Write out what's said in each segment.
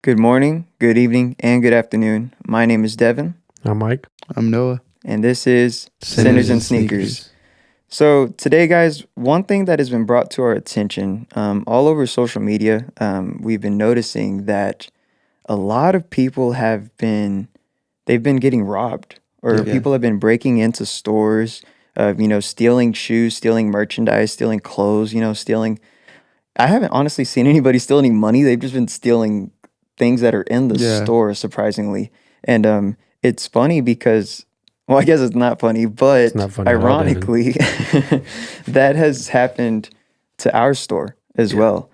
Good morning, good evening, and good afternoon. My name is Devin, I'm Mike. I'm Noah. and this is Sinners Sinners and and Sneakers. Sneakers. So, today, guys, one thing that has been brought to our attention all over social media, we've been noticing that a lot of people they've been getting robbed, or Yeah. people have been breaking into stores, stealing shoes, stealing merchandise, stealing clothes, stealing. I haven't honestly seen anybody steal any money. They've just been stealing things that are in the Yeah. store, surprisingly. And it's funny because, well, I guess it's not funny, but not funny at all, Devin. ironically, that has happened to our store as Yeah. well.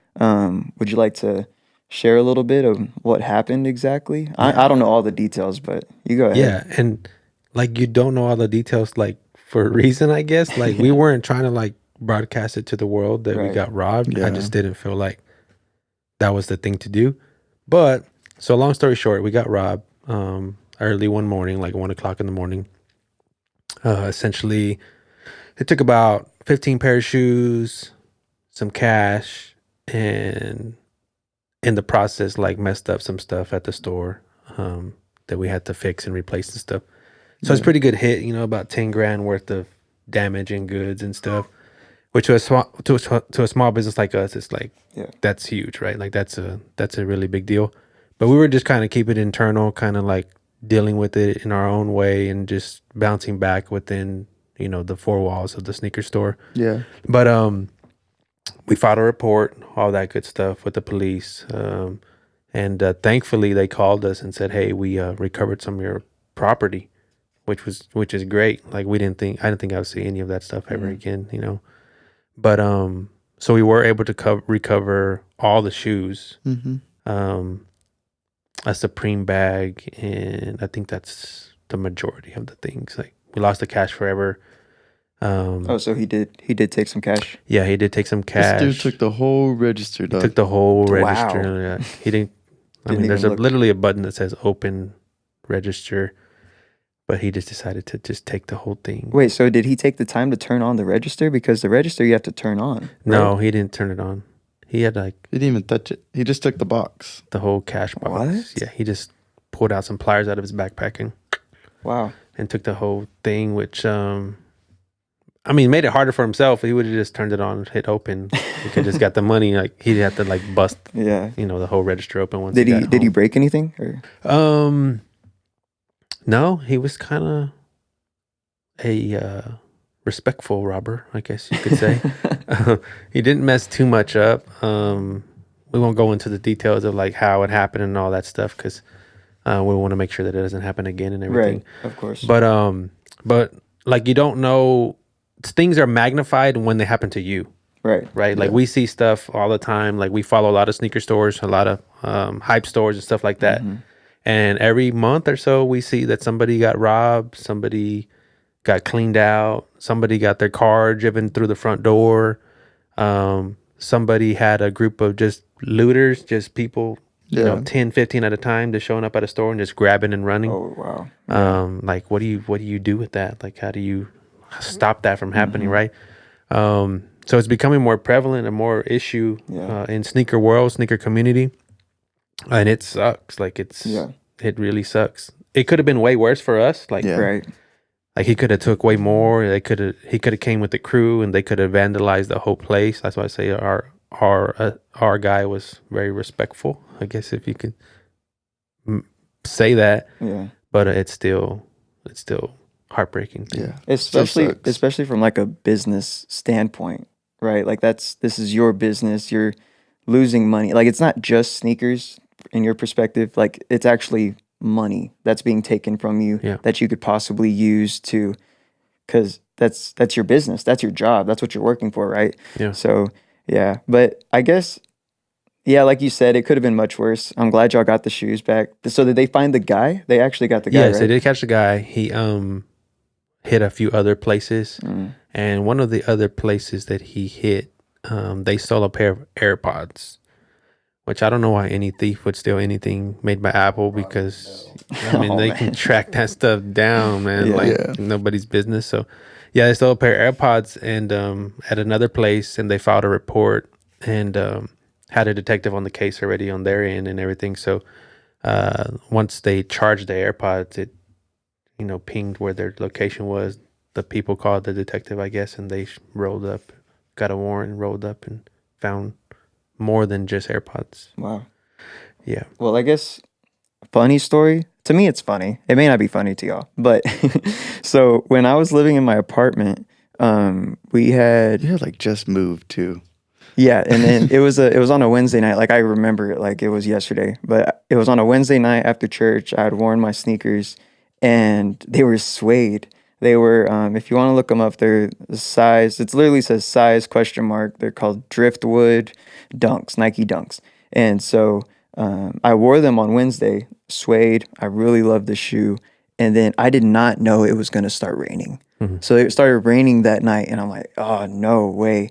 Would you like to share a little bit of what happened exactly? I don't know all the details, but you go ahead. Yeah, and like you don't know all the details, like for a reason, I guess. Like we weren't trying to like broadcast it to the world that we Right. got robbed. I Yeah. just didn't feel like that was the thing to do. But so long story short, we got robbed early one morning, like 1 o'clock in the morning. Essentially, it took about 15 pair of shoes, some cash, and in the process, like messed up some stuff at the store that we had to fix and replace and stuff. So it's pretty good hit, about 10 grand worth of damage and goods and stuff, which was to a small business like us, it's like, Yeah. that's huge, right? Like that's a really big deal. But we were just kind of keeping it internal, kind of like dealing with it in our own way and just bouncing back within, the four walls of the sneaker store. Yeah. But we filed a report, all that good stuff with the police. And thankfully they called us and said, hey, we recovered some of your property, which is great. Like I didn't think I would see any of that stuff ever again. But so we were able to recover all the shoes, Mm-hmm. a Supreme bag, and I think that's the majority of the things. Like we lost the cash forever. Oh, so he did take some cash. Yeah, he did take some cash. This dude took the whole register, He dog. took the whole Wow. register. Yeah. He didn't. Didn't There's even look. literally a button that says open register, but he just decided to just take the whole thing. Wait, so did he take the time to turn on the register? Because the register you have to turn on. No, right? he didn't turn it on. He had like He didn't even touch it. He just took the box. the whole cash box. What? Yeah, he just pulled out some pliers out of his backpack Wow. and took the whole thing, which made it harder for himself. He would have just turned it on and hit open. He could just got the money. Like he'd have to like bust, Yeah. the whole register open once. Did he got did he home. break anything? Or? No, he was kind of a respectful robber, I guess you could say. He didn't mess too much up. We won't go into the details of like how it happened and all that stuff because we want to make sure that it doesn't happen again and everything. Right, of course. But like you don't know, things are magnified when they happen to you. Right. Right. Like we see stuff all the time. Like we follow a lot of sneaker stores, a lot of hype stores and stuff like that. Mm-hmm. And every month or so, we see that somebody got robbed, somebody got cleaned out, somebody got their car driven through the front door. Somebody had a group of just looters, just people, 10, 15 at a time, just showing up at a store and just grabbing and running. Oh, wow. Like, what do you do with that? Like, how do you stop that from happening, right? So it's becoming more prevalent and more issue in sneaker world, sneaker community. And it sucks. Like it really sucks. It could have been way worse for us. Like, Right. like he could have took way more. He could have came with the crew and they could have vandalized the whole place. That's why I say our guy was very respectful, I guess, if you could say that. Yeah. But it's still heartbreaking. Yeah. Especially from like a business standpoint, right? Like this is your business. You're losing money. Like it's not just sneakers in your perspective. Like it's actually money that's being taken from you that you could possibly use to, because that's your business. That's your job. That's what you're working for, right? Yeah. So yeah, but I guess, yeah, like you said, it could have been much worse. I'm glad y'all got the shoes back. So did they find the guy? They actually got the guy, Yes, right? they did catch the guy. He hit a few other places, and one of the other places that he hit, they stole a pair of AirPods, which I don't know why any thief would steal anything made by Apple because they can track that stuff down, man. Nobody's business. So yeah, they stole a pair of AirPods and at another place, and they filed a report and had a detective on the case already on their end and everything. So once they charged the AirPods, it pinged where their location was. The people called the detective, I guess, and they rolled up, got a warrant, rolled up, and found more than just AirPods. Wow. Yeah. Well, I guess funny story. To me, it's funny. It may not be funny to y'all, but so when I was living in my apartment, we had You had like just moved too. yeah, and then it was on a Wednesday night. Like I remember it like it was yesterday, but it was on a Wednesday night after church. I had worn my sneakers, and they were suede. They were, if you want to look them up, they're the size. It literally says size question mark. They're called Driftwood Dunks, Nike Dunks, and so I wore them on Wednesday. Suede. I really loved the shoe, and then I did not know it was going to start raining. So it started raining that night, and I'm like, oh no way.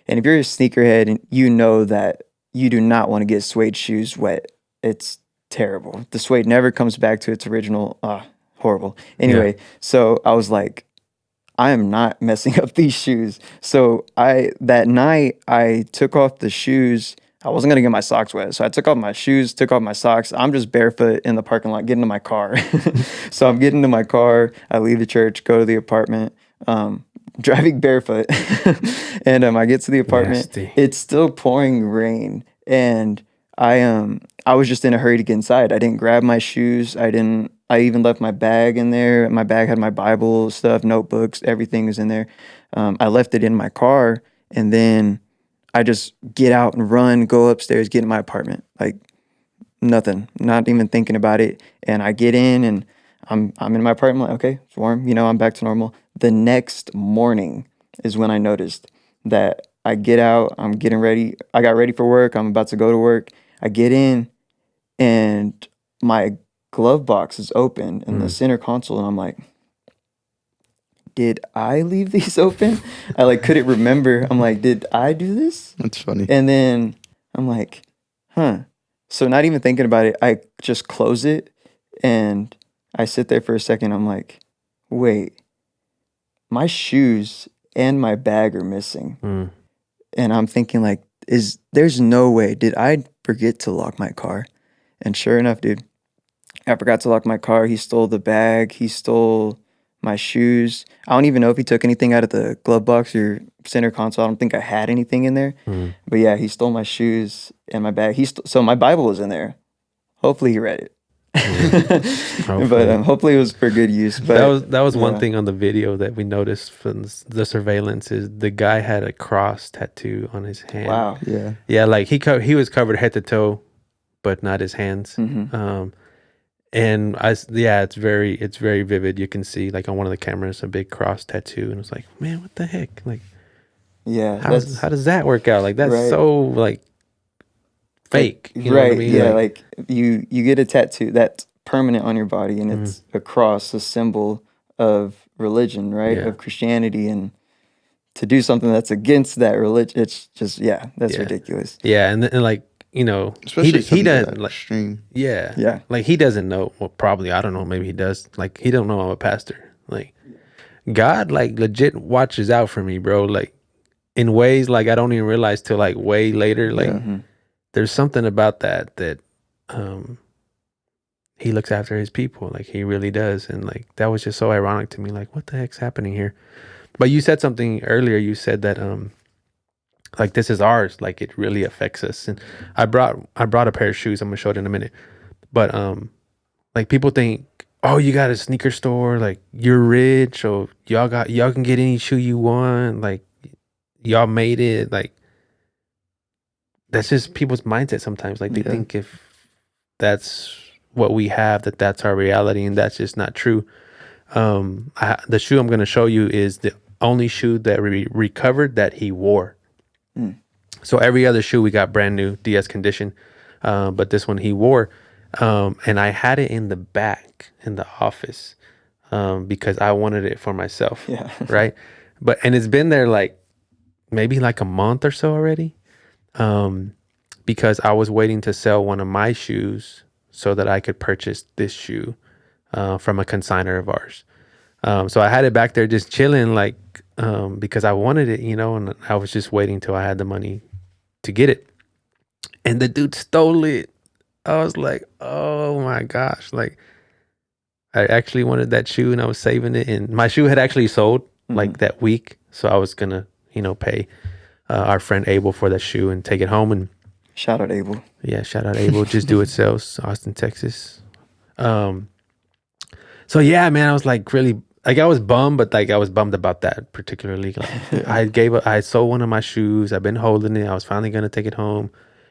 And if you're a sneakerhead and you know that you do not want to get suede shoes wet, it's terrible. The suede never comes back to its original, horrible. Anyway, so I was like, I am not messing up these shoes. So that night I took off the shoes. I wasn't gonna get my socks wet. So I took off my shoes, took off my socks. I'm just barefoot in the parking lot, getting to my car. So I'm getting to my car. I leave the church, go to the apartment. Driving barefoot, and I get to the apartment. Nasty. It's still pouring rain, and I was just in a hurry to get inside. I didn't grab my shoes. I even left my bag in there. My bag had my Bible stuff, notebooks, everything was in there. I left it in my car, and then I just get out and run, go upstairs, get in my apartment, like nothing, not even thinking about it. And I get in, and I'm in my apartment, like, okay, it's warm, I'm back to normal. The next morning is when I noticed that I get out, I'm getting ready. I got ready for work. I'm about to go to work. I get in, and my glove box is open in the center console, and I'm like, did I leave these open? I like couldn't remember. I'm like, did I do this? That's funny. And then I'm like, huh. So not even thinking about it, I just close it, and I sit there for a second. I'm like, wait, my shoes and my bag are missing. And I'm thinking like, there's no way. Did I forget to lock my car? And sure enough, dude, I forgot to lock my car. He stole the bag. He stole my shoes. I don't even know if he took anything out of the glove box or center console. I don't think I had anything in there. But yeah, he stole my shoes and my bag. So my Bible was in there. Hopefully he read it. But hopefully it was for good use. But that was one thing on the video that we noticed from the surveillance is the guy had a cross tattoo on his hand. Wow. Yeah, like he was covered head to toe, but not his hands. And it's very vivid. You can see like on one of the cameras a big cross tattoo, and it's like, man, what the heck? Like, yeah, how does that work out? Like that's right. so like fake, like, you know right? what I mean? Yeah, like you get a tattoo that's permanent on your body, and it's a cross, a symbol of religion, right? Yeah. Of Christianity, and to do something that's against that religion, it's just that's ridiculous. Yeah, and like Especially he doesn't that like extreme. Yeah. like he doesn't know. Well, probably I don't know. Maybe he does. Like he don't know I'm a pastor. Like God, like legit watches out for me, bro. Like in ways like I don't even realize till like way later. Like there's something about that he looks after his people. Like he really does, and like that was just so ironic to me. Like what the heck's happening here? But you said something earlier. You said that like this is ours, like it really affects us. And I brought a pair of shoes. I'm gonna show it in a minute. But like people think, oh, you got a sneaker store, like you're rich, or y'all can get any shoe you want, like y'all made it. Like that's just people's mindset sometimes. Like they think if that's what we have, that's our reality, and that's just not true. The shoe I'm gonna show you is the only shoe that we recovered that he wore. So every other shoe we got brand new, DS condition, but this one he wore, and I had it in the back in the office because I wanted it for myself. Yeah. Right. And it's been there like maybe like a month or so already, because I was waiting to sell one of my shoes so that I could purchase this shoe from a consignor of ours. So I had it back there just chilling, like because I wanted it, and I was just waiting till I had the money to get it. and the dude stole it. I was like, oh my gosh. Like, I actually wanted that shoe and I was saving it. And my shoe had actually sold like that week. So I was going to, pay our friend Abel for that shoe and take it home. And Shout out Abel. yeah, shout out Abel. Just Do It Sells, Austin, Texas. So yeah, man, I was like really, like I was bummed, but like I was bummed about that particularly. Like, I sold one of my shoes. I've been holding it. I was finally going to take it home,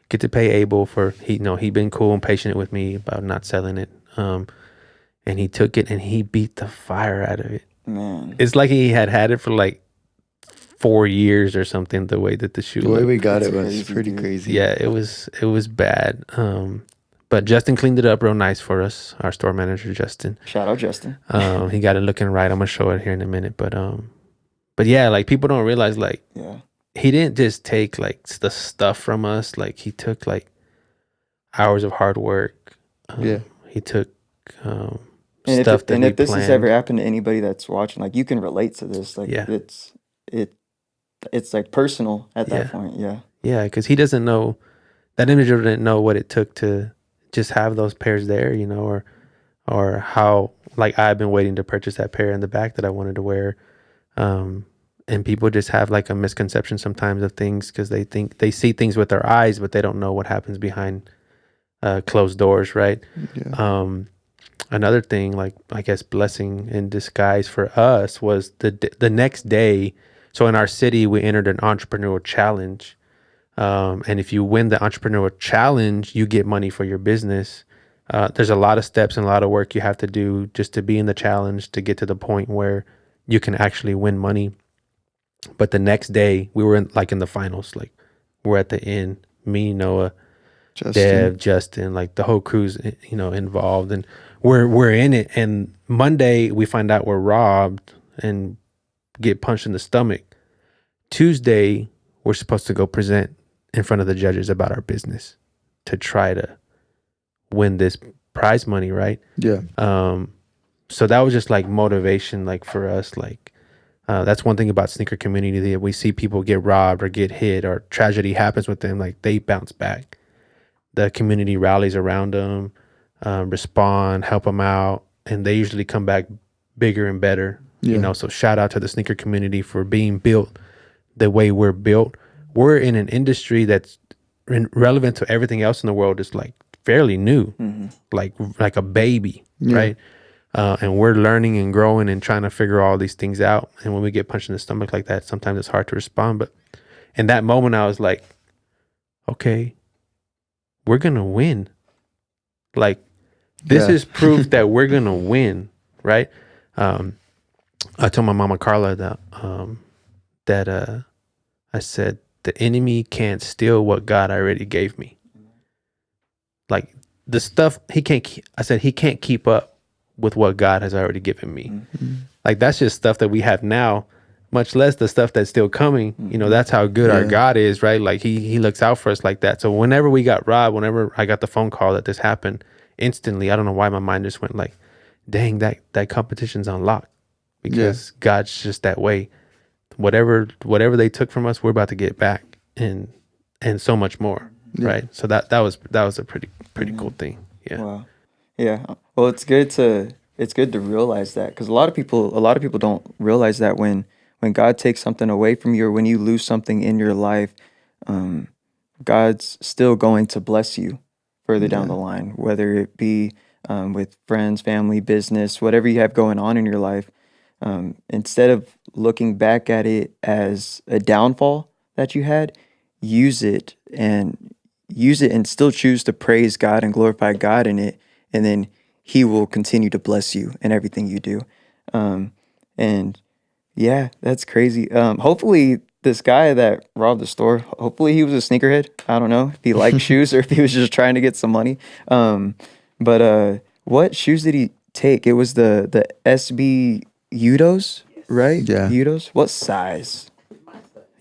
get to pay Abel for, he'd been cool and patient with me about not selling it. And he took it and he beat the fire out of it. Man. It's like he had it for like 4 years or something, the way that the shoe The way looked. we got That's it was crazy, pretty dude. crazy. Yeah, it was bad. But Justin cleaned it up real nice for us, our store manager, Justin. Shout out Justin. He got it looking right. I'm gonna show it here in a minute. But yeah, like people don't realize like Yeah. he didn't just take like the stuff from us. Like he took like hours of hard work. He took And stuff that we if this has planned. ever happened to anybody that's watching, like you can relate to this. Like Yeah. it's like personal at Yeah. that point. Yeah. Yeah, because he doesn't know, that individual didn't know what it took to just have those pairs there, or how, like, I've been waiting to purchase that pair in the back that I wanted to wear. And people just have like a misconception sometimes of things because they think they see things with their eyes, but they don't know what happens behind closed doors, right? Yeah. Another thing, like, I guess blessing in disguise for us was the next day. So in our city, we entered an entrepreneurial challenge. And if you win the entrepreneurial challenge, you get money for your business. There's a lot of steps and a lot of work you have to do just to be in the challenge to get to the point where you can actually win money. But the next day we were in the finals, like we're at the end, me, Noah, Dev, Justin, like the whole crew's, involved, and we're in it. And Monday we find out we're robbed and get punched in the stomach. Tuesday, we're supposed to go present in front of the judges about our business to try to win this prize money, right? Yeah. So that was just like motivation, like for us, like that's one thing about sneaker community, that we see people get robbed or get hit or tragedy happens with them, like they bounce back. The community rallies around them, respond, help them out, and they usually come back bigger and better. Yeah. So shout out to the sneaker community for being built the way we're built. We're in an industry that's relevant to everything else in the world. Is like fairly new, like a baby, right? And we're learning and growing and trying to figure all these things out. And when we get punched in the stomach like that, sometimes it's hard to respond. But in that moment, I was like, okay, we're gonna win. Like, this is proof that we're gonna win, right? I told my mama Carla that I said, the enemy can't steal what God already gave me. Like the stuff he can't keep up with what God has already given me. Like that's just stuff that we have now, much less the stuff that's still coming. That's how good our God is, right? Like he looks out for us like that. So whenever we got robbed, whenever I got the phone call that this happened, instantly, I don't know why my mind just went like, dang, that competition's unlocked, because God's just that way. Whatever they took from us, we're about to get back, and so much more, right? So that was a pretty cool thing. Yeah. Wow. Yeah. Well, it's good to realize that, because a lot of people don't realize that when God takes something away from you, or when you lose something in your life, God's still going to bless you further down the line, whether it be with friends, family, business, whatever you have going on in your life. Instead of looking back at it as a downfall that you had, use it and still choose to praise God and glorify God in it, and then He will continue to bless you in everything you do. And yeah, that's crazy. Hopefully this guy that robbed the store, hopefully he was a sneakerhead. I don't know if he liked shoes or if he was just trying to get some money. But what shoes did he take? It was the SB Udos, right? Yeah. Udos. What size?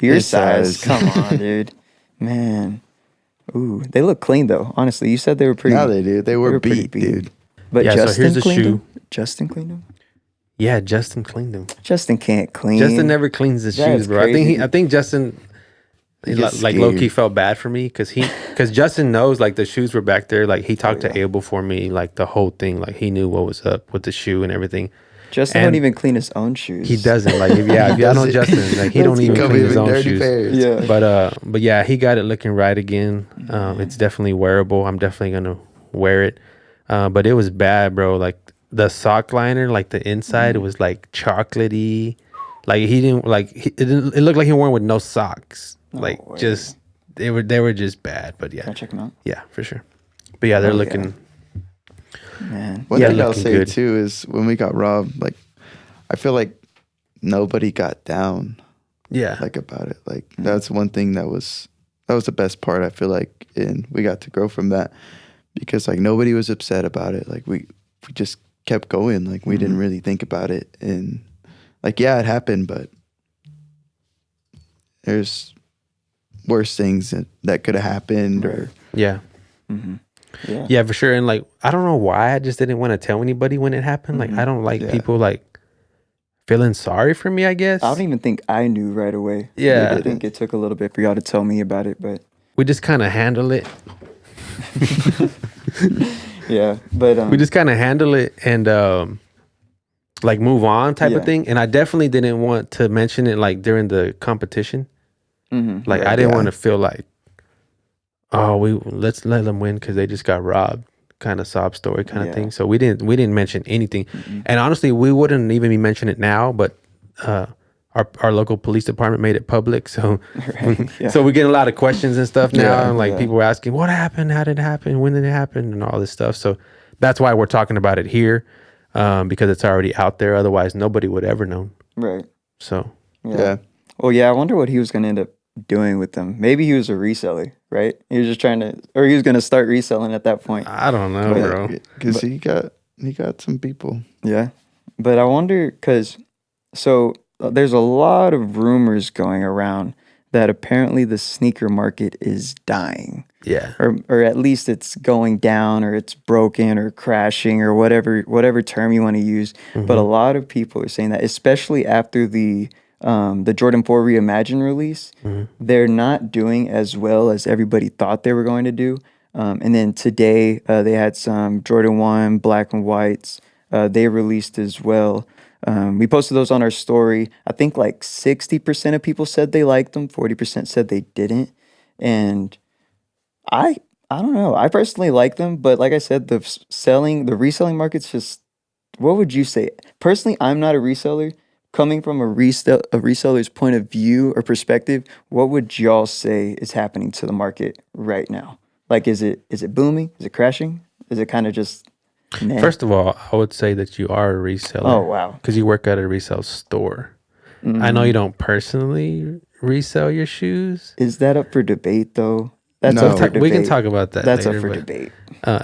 Your His size. size. Come on, dude. Man. Ooh, they look clean though. Honestly, you said they were pretty. Now they do. They were pretty beat, dude. But Yeah, so Justin here's the cleaned shoe. them? Justin cleaned them? Yeah, Justin cleaned them. Justin can't clean. Justin never cleans his That's shoes, bro. crazy. I think Justin, You get Like low key scared. felt bad for me because Justin knows like the shoes were back there. Like he talked to Abel for me, like the whole thing. Like he knew what was up with the shoe and everything. Justin don't And even clean his own shoes. he doesn't like if y'all know doesn't. Justin, like he don't Let's even go. clean his own dirty shoes. pairs. Yeah. But yeah, he got it looking right again. It's definitely wearable. I'm definitely gonna wear it. But it was bad, bro. Like the sock liner, like the inside, it was like chocolatey. Like he didn't like it looked like he wore it with no socks. No like way. just they were just bad. But yeah, Can I check them out? yeah, for sure. But yeah, they're Oh, yeah. looking. Man. One Yeah, thing I'll looking say good. too is when we got robbed, like I feel like nobody got down Yeah, like about it. Like that's one thing that was the best part. I feel like, and we got to grow from that because like nobody was upset about it. Like we just kept going. Like we didn't really think about it, and like yeah, it happened, but there's worse things that could have happened. Or yeah. Yeah. Yeah, for sure. And like, I don't know why I just didn't want to tell anybody when it happened. Like, I don't like Yeah. people like feeling sorry for me, I guess. I don't even think I knew right away. Yeah. I think it took a little bit for y'all to tell me about it, but We just kind of handle it. yeah. But We just kind of handle it and like move on type Yeah. of thing. And I definitely didn't want to mention it like during the competition. Like, I didn't want to feel like, oh, let's let them win because they just got robbed, kind of sob story kind of Yeah. thing. So we didn't mention anything. And honestly, we wouldn't even be mentioning it now, but our local police department made it public. So Yeah. so we get a lot of questions and stuff now. Yeah, And like yeah. people were asking, what happened? How did it happen? When did it happen? And all this stuff. So that's why we're talking about it here because it's already out there. Otherwise, nobody would ever know. Right. So yeah. Well, yeah, I wonder what he was going to end up doing with them. Maybe he was a reseller, right? He was just trying to, or he was going to start reselling at that point. I don't know, bro. Because he got some people. Yeah. But I wonder, because, so there's a lot of rumors going around that apparently the sneaker market is dying. Yeah. Or at least it's going down, or it's broken, or crashing, or whatever term you want to use. But a lot of people are saying that, especially after the Jordan 4 Reimagine release, they're not doing as well as everybody thought they were going to do. And then today they had some Jordan 1 black and whites. They released as well. We posted those on our story. I think like 60% of people said they liked them, 40% said they didn't. And I don't know. I personally like them, but like I said, the reselling market's just, what would you say? Personally, I'm not a reseller. Coming from a reseller's point of view or perspective, what would y'all say is happening to the market right now? Like, is it booming? Is it crashing? Is it kind of just meh? First of all, I would say that you are a reseller. Oh, wow. Because you work at a resale store. I know you don't personally resell your shoes. Is that up for debate, though? That's No. up for debate. We can talk about that That's later. up for but, debate.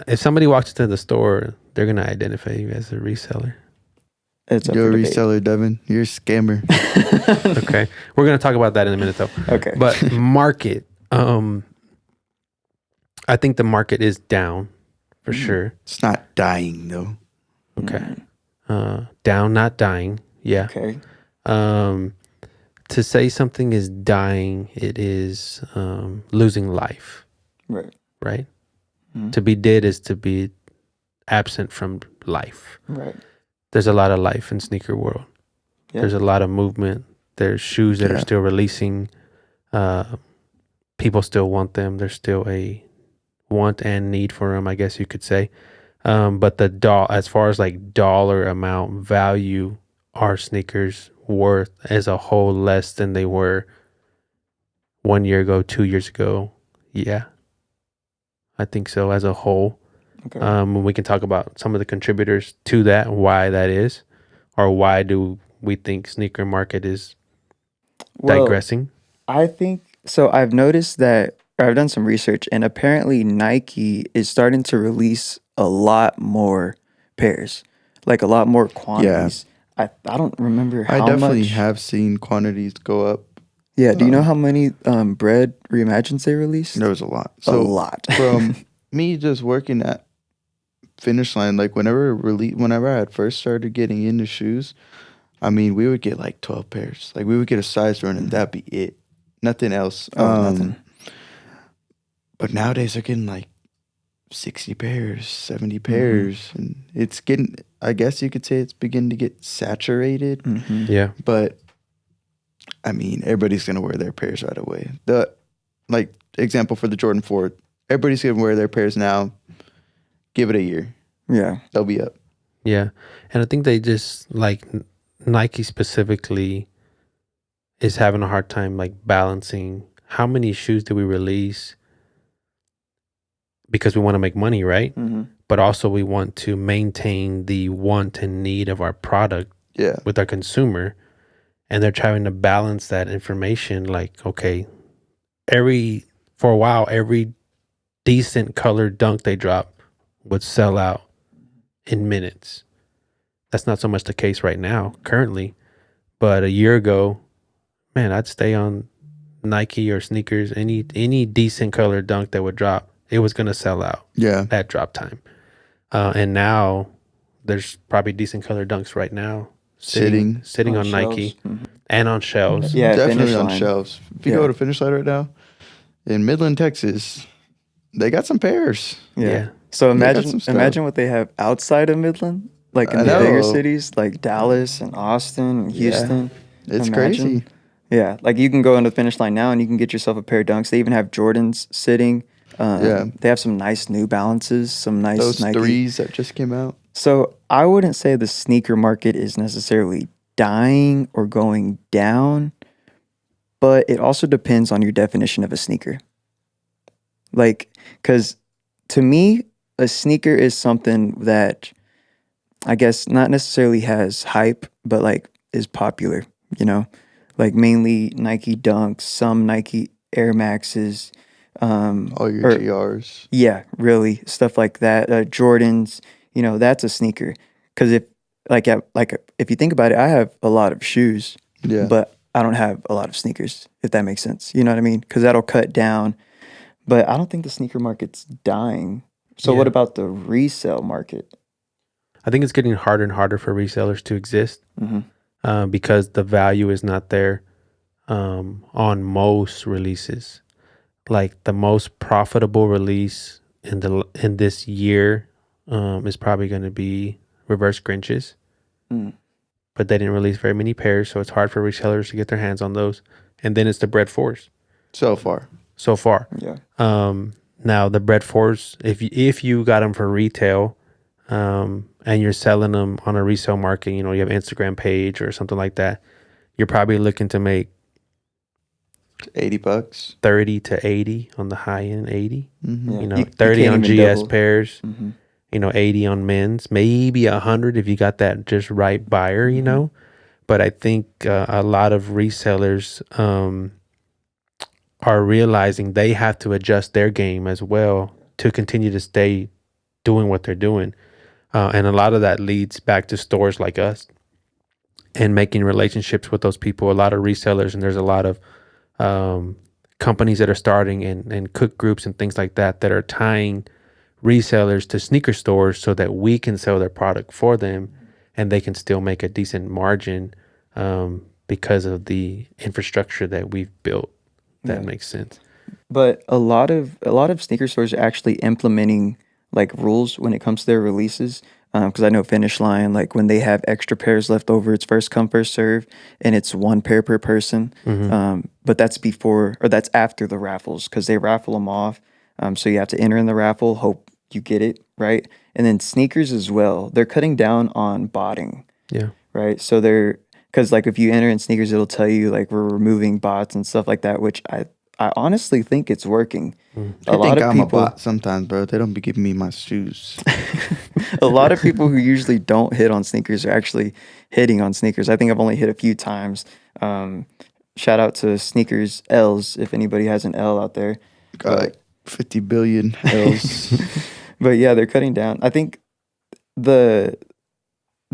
if somebody walks into the store, they're going to identify you as a reseller. It's up You're a for debate. reseller, Devin. You're a scammer. Okay. We're going to talk about that in a minute, though. Okay. But market, I think the market is down for sure. It's not dying though. Okay. Down, not dying. Yeah. Okay. To say something is dying, it is losing life, Right. right? To be dead is to be absent from life. Right. There's a lot of life in sneaker world. Yeah. There's a lot of movement. There's shoes that are still releasing. People still want them. There's still a want and need for them, I guess you could say. But as far as like dollar amount value, are sneakers worth as a whole less than they were 1 year ago, 2 years ago? Yeah, I think so as a whole. Okay. We can talk about some of the contributors to that, why that is, or why do we think sneaker market is digressing? I think so. I've noticed that, or I've done some research, and apparently Nike is starting to release a lot more pairs, like a lot more quantities. I don't remember how I definitely much. have seen quantities go up. Yeah. Do you know how many bread reimagines they released? There was a lot. A lot. From me just working at Finish Line, like whenever I had first started getting into shoes, I mean, we would get like 12 pairs. Like we would get a size run and that'd be it. Nothing else. Nothing. But nowadays they're getting like 60 pairs, 70 Mm-hmm. pairs. And it's getting, I guess you could say it's beginning to get saturated. Mm-hmm. Yeah. But I mean, everybody's going to wear their pairs right away. Like, example for the Jordan 4, everybody's going to wear their pairs now. Give it a year. Yeah. They'll be up. Yeah. And I think they just, like, Nike specifically is having a hard time, like, balancing how many shoes do we release because we want to make money, right? Mm-hmm. But also we want to maintain the want and need of our product Yeah. with our consumer. And they're trying to balance that information. Like, okay, for a while, every decent colored dunk they drop would sell out in minutes. That's not so much the case right now, currently. But a year ago, man, I'd stay on Nike or sneakers, any decent colored dunk that would drop, it was going to sell out Yeah. at drop time. And now there's probably decent colored dunks right now sitting on shelves. Nike Mm-hmm. and on shelves. Yeah, Definitely Finish on Line. shelves. If you Yeah. go to Finish Line right now, in Midland, Texas, they got some pairs. Yeah. So They got imagine some stuff. imagine what they have outside of Midland, like in I the bigger know. cities like Dallas and Austin and Yeah. Houston. It's Imagine. crazy. Yeah, like you can go into the Finish Line now and you can get yourself a pair of dunks. They even have Jordans sitting. Yeah. They have some nice New Balances, some nice Those Nike. threes that just came out. So I wouldn't say the sneaker market is necessarily dying or going down, but it also depends on your definition of a sneaker. Like, because to me, a sneaker is something that I guess not necessarily has hype, but like is popular, you know? Like mainly Nike Dunks, some Nike Air Maxes. All your or- GRs. Yeah, really, stuff like that. Jordans, you know, that's a sneaker. Because if you think about it, I have a lot of shoes, Yeah. but I don't have a lot of sneakers. If that makes sense, you know what I mean? Because that'll cut down. But I don't think the sneaker market's dying. So Yeah. what about the resale market? I think it's getting harder and harder for resellers to exist because the value is not there on most releases. Like the most profitable release in this year is probably going to be Reverse Grinches. But they didn't release very many pairs, so it's hard for resellers to get their hands on those. And then it's the Bread 4s So far. so far. Yeah. Now the Bread 4s, if you got them for retail and you're selling them on a resale market, you know, you have an Instagram page or something like that, you're probably looking to make $80. 30 to 80 on the high end, 80. Mm-hmm. Yeah. You know, You 30 can't on even GS double. pairs, Mm-hmm. you know, 80 on men's, maybe 100 if you got that just right buyer, you know. But I think a lot of resellers are realizing they have to adjust their game as well to continue to stay doing what they're doing. And a lot of that leads back to stores like us and making relationships with those people. A lot of resellers, and there's a lot of companies that are starting and cook groups and things like that that are tying resellers to sneaker stores so that we can sell their product for them and they can still make a decent margin because of the infrastructure that we've built. That makes sense. But a lot of sneaker stores are actually implementing like rules when it comes to their releases. Because I know Finish Line, like when they have extra pairs left over, it's first come first serve, and it's one pair per person. But that's that's after the raffles because they raffle them off. So you have to enter in the raffle, hope you get it right, and then sneakers as well. They're cutting down on botting. Yeah. Right. So because like if you enter in sneakers, it'll tell you like we're removing bots and stuff like that, which I honestly think it's working. I think I'm a bot sometimes, bro. They don't be giving me my shoes. A lot of people who usually don't hit on sneakers are actually hitting on sneakers. I think I've only hit a few times. Shout out to Sneakers L's if anybody has an L out there. Got like 50 billion L's. But yeah, they're cutting down. I think they're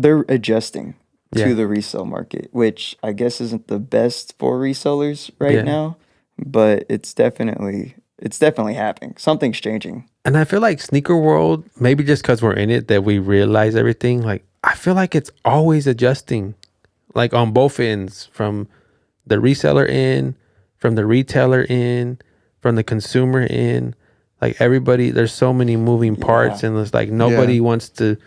adjusting to the resale market, which I guess isn't the best for resellers right now, but it's definitely happening. Something's changing. And I feel like sneaker world, maybe just because we're in it, that we realize everything. Like, I feel like it's always adjusting, like on both ends, from the reseller end, from the retailer in, from the consumer in. Like everybody, there's so many moving parts, and it's like nobody wants to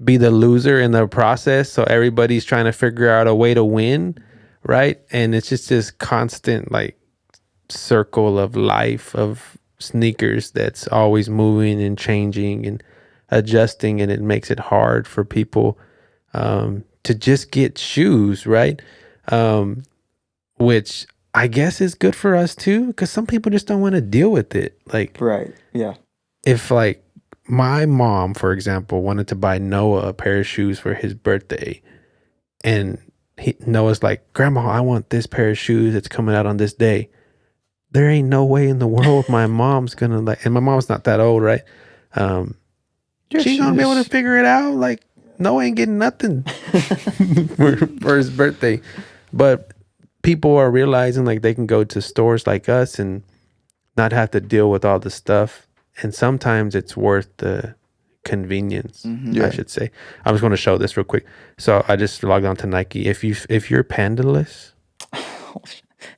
be the loser in the process. So everybody's trying to figure out a way to win, right? And it's just this constant like circle of life of sneakers that's always moving and changing and adjusting, and it makes it hard for people to just get shoes, right? Which I guess is good for us too, because some people just don't want to deal with it. Like, Right. Yeah. if like my mom, for example, wanted to buy Noah a pair of shoes for his birthday, and Noah's like, Grandma, I want this pair of shoes that's coming out on this day. There ain't no way in the world my mom's gonna like, and my mom's not that old, right? She's gonna be able to figure it out. Like, Noah ain't getting nothing for his birthday. But people are realizing like they can go to stores like us and not have to deal with all the stuff. And sometimes it's worth the convenience, I should say. I'm just going to show this real quick. So I just logged on to Nike. If you're pandaless,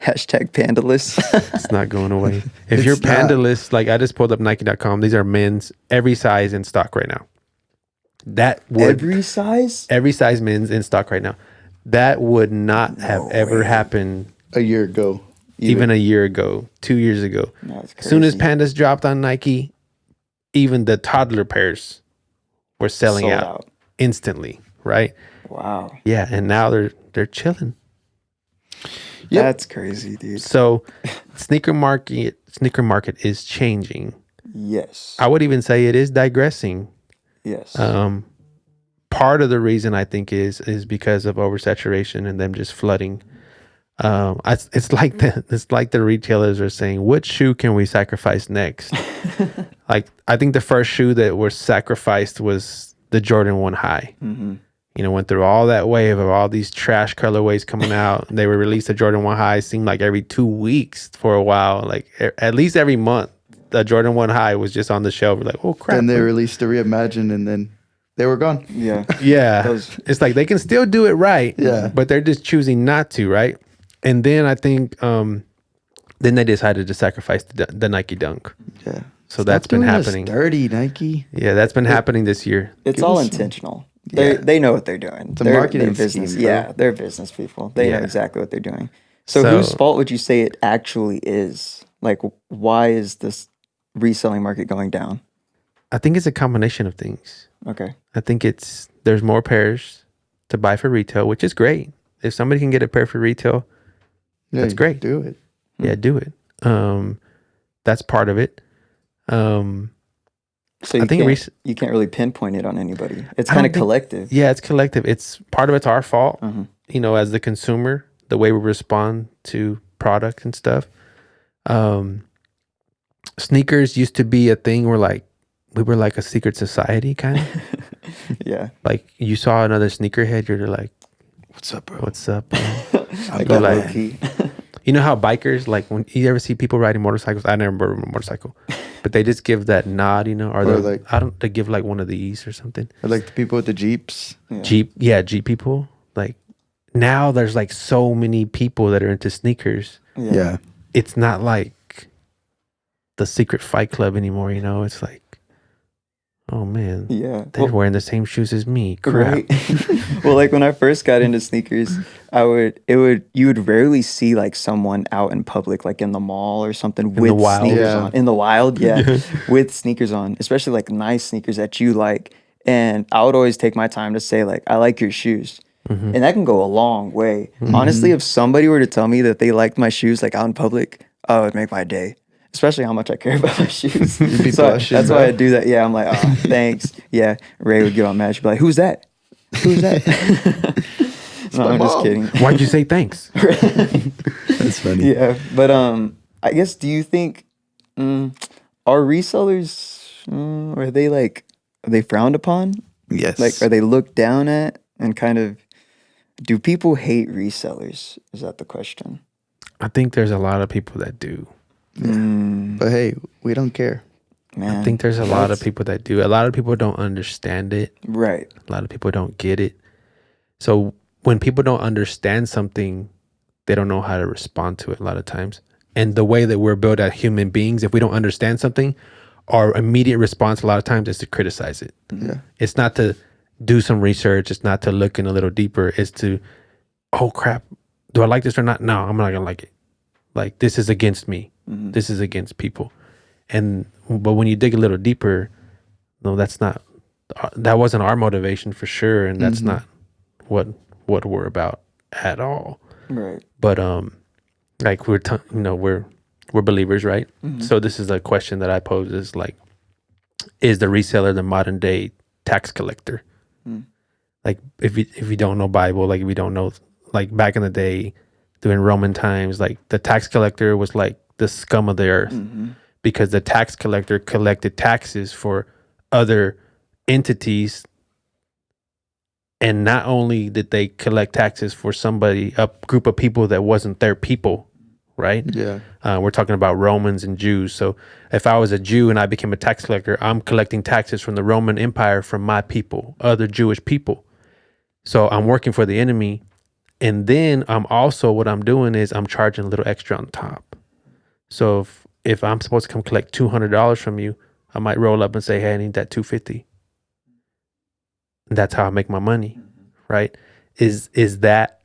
Hashtag pandaless. it's not going away. If you're pandaless, like I just pulled up Nike.com. These are men's, every size in stock right now. That would Every size men's in stock right now. That would not have ever happened a year ago. even a year ago, 2 years ago. That's As soon as crazy. Pandas dropped on Nike, even the toddler pairs were selling Sold out instantly, right? Wow. Yeah, and now they're chilling. Yep. That's crazy, dude. So sneaker market is changing. Yes. I would even say it is digressing. Yes. Part of the reason I think is because of oversaturation and them just flooding. It's like the retailers are saying, which shoe can we sacrifice next? Like, I think the first shoe that was sacrificed was the Jordan 1 High. Mm-hmm. You know, went through all that wave of all these trash colorways coming out. They were released the Jordan 1 High, seemed like every 2 weeks for a while. Like at least every month, the Jordan 1 High was just on the shelf. We're like, oh crap. Then they released the Reimagine, and then they were gone. Yeah. Yeah. Those- It's like they can still do it right. Yeah. But they're just choosing not to, right? And then I think then they decided to sacrifice the Nike Dunk. Yeah. So that's been doing us happening. dirty, Nike. Yeah, that's been happening this year. It's Give all us some- intentional. They know what they're doing. a They're marketing business. scheme, bro. Yeah, they're business people. They know Yeah. exactly what they're doing. So So- whose fault would you say it actually is? Like, why is this reselling market going down? I think it's a combination of things. Okay. I think there's more pairs to buy for retail, which is great. If somebody can get a pair for retail, Yeah, That's you great. Do it. yeah, do it. That's part of it. So I you think can't, you can't really pinpoint it on anybody. It's I kind don't of think- collective. Yeah, it's collective. It's part of it's our fault. Mhm. You know, as the consumer, the way we respond to product and stuff. Sneakers used to be a thing where like we were like a secret society kind of. Yeah. Like you saw another sneakerhead, you're like, What's up, bro? what's up? Bro? Like go that like- low key. You know how bikers, like when you ever see people riding motorcycles, I never rode a motorcycle, but they just give that nod, you know, or like- they give like one of these or something. Or like the people with the Jeeps. Yeah. Jeep people. Like now there's like so many people that are into sneakers. Yeah. It's not like the secret fight club anymore, you know? It's like, oh man, Yeah. they're Well, wearing the same shoes as me. Crap. right. Well, like when I first got into sneakers, you would rarely see like someone out in public, like in the mall or something the with wild. sneakers Yeah. on. In the wild, yeah, with sneakers on, especially like nice sneakers that you like. And I would always take my time to say like, I like your shoes. Mm-hmm. And that can go a long way. Honestly, if somebody were to tell me that they liked my shoes like out in public, oh, it would make my day. Especially how much I care about my shoes. be So blushing, that's bro. why I do that. Yeah, I'm like, oh, thanks. Yeah, Ray would get all mad. She'd be like, who's that? Who's that? No, my I'm just mom. kidding. Why'd you say thanks? That's funny. Yeah, but I guess, do you think are resellers are they frowned upon? Yes. Like, are they looked down at? And kind of, do people hate resellers? Is that the question? I think there's a lot of people that do. But hey, we don't care. Man, I think there's a lot of that's- people that do. A lot of people don't understand it. Right. A lot of people don't get it. So when people don't understand something, they don't know how to respond to it a lot of times. and the way that we're built as human beings, if we don't understand something, our immediate response a lot of times is to criticize it. Yeah. It's not to do some research. It's not to look in a little deeper. It's to, oh crap, do I like this or not? No, I'm not gonna like it. Like, this is against me. This is against people. But when you dig a little deeper, no, that wasn't our motivation for sure, and that's not what we're about at all. Right. But like we're believers, right? So this is a question that I pose: is like, is the reseller the modern day tax collector? Like, if you don't know Bible, like if you don't know, like back in the day, during Roman times, like the tax collector was like the scum of the earth, because the tax collector collected taxes for other entities. And not only did they collect taxes for a group of people that wasn't their people, right? Yeah. We're talking about Romans and Jews. So if I was a Jew and I became a tax collector, I'm collecting taxes from the Roman Empire from my people, other Jewish people. So I'm working for the enemy. And then what I'm doing is I'm charging a little extra on top. So if I'm supposed to come collect $200 from you, I might roll up and say, hey, I need that $250. And that's how I make my money, right? Is that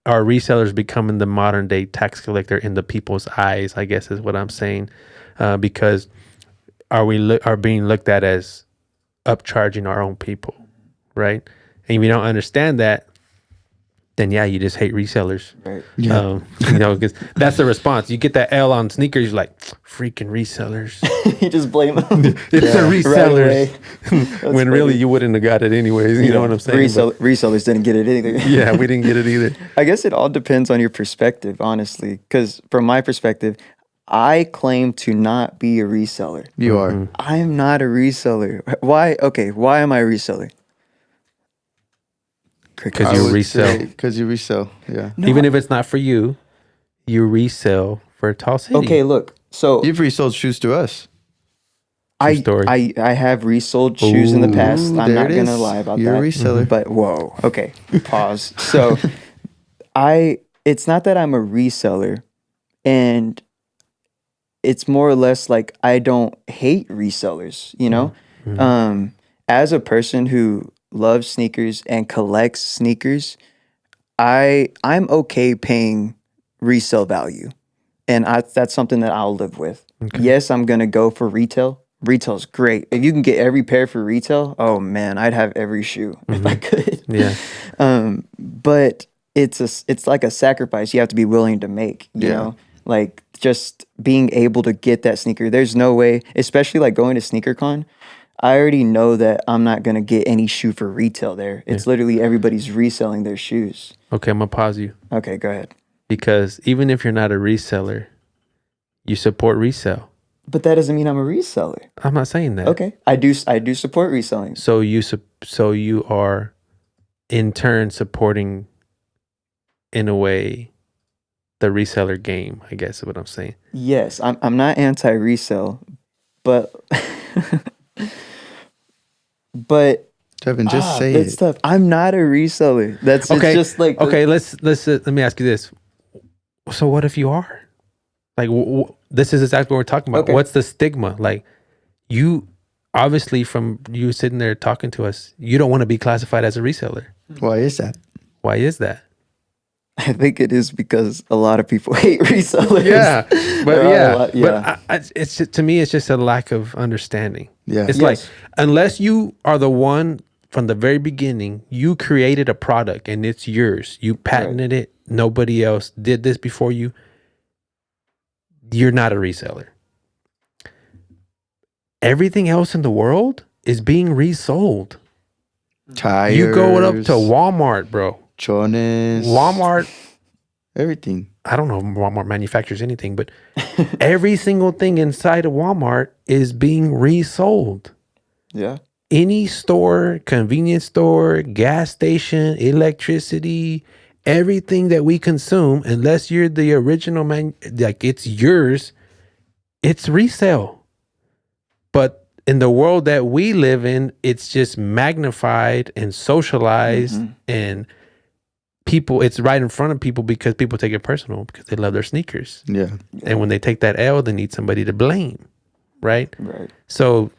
our resellers becoming the modern day tax collector in the people's eyes, I guess is what I'm saying. Because are being looked at as upcharging our own people, right? And if you don't understand that, then yeah, you just hate resellers. Right. Yeah. Because that's the response. You get that L on sneakers, you're like, freaking resellers. You just blame them. It's the resellers. Right When really you wouldn't have got it anyways. You know what I'm saying? Resellers didn't get it either. Yeah, we didn't get it either. I guess it all depends on your perspective, honestly. Because from my perspective, I claim to not be a reseller. You are. I am not a reseller. Why? Okay, why am I a reseller? Because you resell. Because you resell. Yeah. No, Even if it's not for you, you resell for Tall City. Okay, look. So You've resold shoes to us. story. I have resold shoes in the past. I'm there not it gonna is. lie about You're that. a reseller. But whoa, okay, pause. So it's not that I'm a reseller, and it's more or less like I don't hate resellers, you know? As a person who loves sneakers and collects sneakers, I'm okay paying resale value. And that's something that I'll live with. Okay. Yes, I'm gonna go for retail. Retail's great. If you can get every pair for retail, oh man, I'd have every shoe if I could. Yeah. But it's like a sacrifice you have to be willing to make, you know? Like just being able to get that sneaker. There's no way, especially like going to SneakerCon, I already know that I'm not gonna get any shoe for retail there. It's literally everybody's reselling their shoes. Okay, I'm gonna pause you Okay, go ahead. because even if you're not a reseller, you support resale. But that doesn't mean I'm a reseller. I'm not saying that. Okay, I do support reselling. So you are in turn supporting, in a way, the reseller game, I guess is what I'm saying. Yes, I'm not anti-resale, but but Kevin, just say it's it. tough. I'm not a reseller. It's just like okay. Let me ask you this. So what if you are? Like this is exactly what we're talking about. Okay. What's the stigma? Like you obviously from you sitting there talking to us, you don't want to be classified as a reseller. Why is that? Why is that? I think it is because a lot of people hate resellers. Yeah, but yeah. But it's to me, it's just a lack of understanding. Yeah. It's Yes. like unless you are the one from the very beginning, you created a product and it's yours. You patented it. Nobody else did this before you. You're not a reseller. Everything else in the world is being resold. Tires. You go up to Walmart, bro. Chones. Walmart. Everything. I don't know if Walmart manufactures anything, but every single thing inside of Walmart is being resold. Yeah. Any store, convenience store, gas station, electricity, everything that we consume, unless you're the original man, like it's yours, it's resale. But in the world that we live in, it's just magnified and socialized and people, it's right in front of people because people take it personal because they love their sneakers. Yeah. And when they take that L, they need somebody to blame, right? Right. So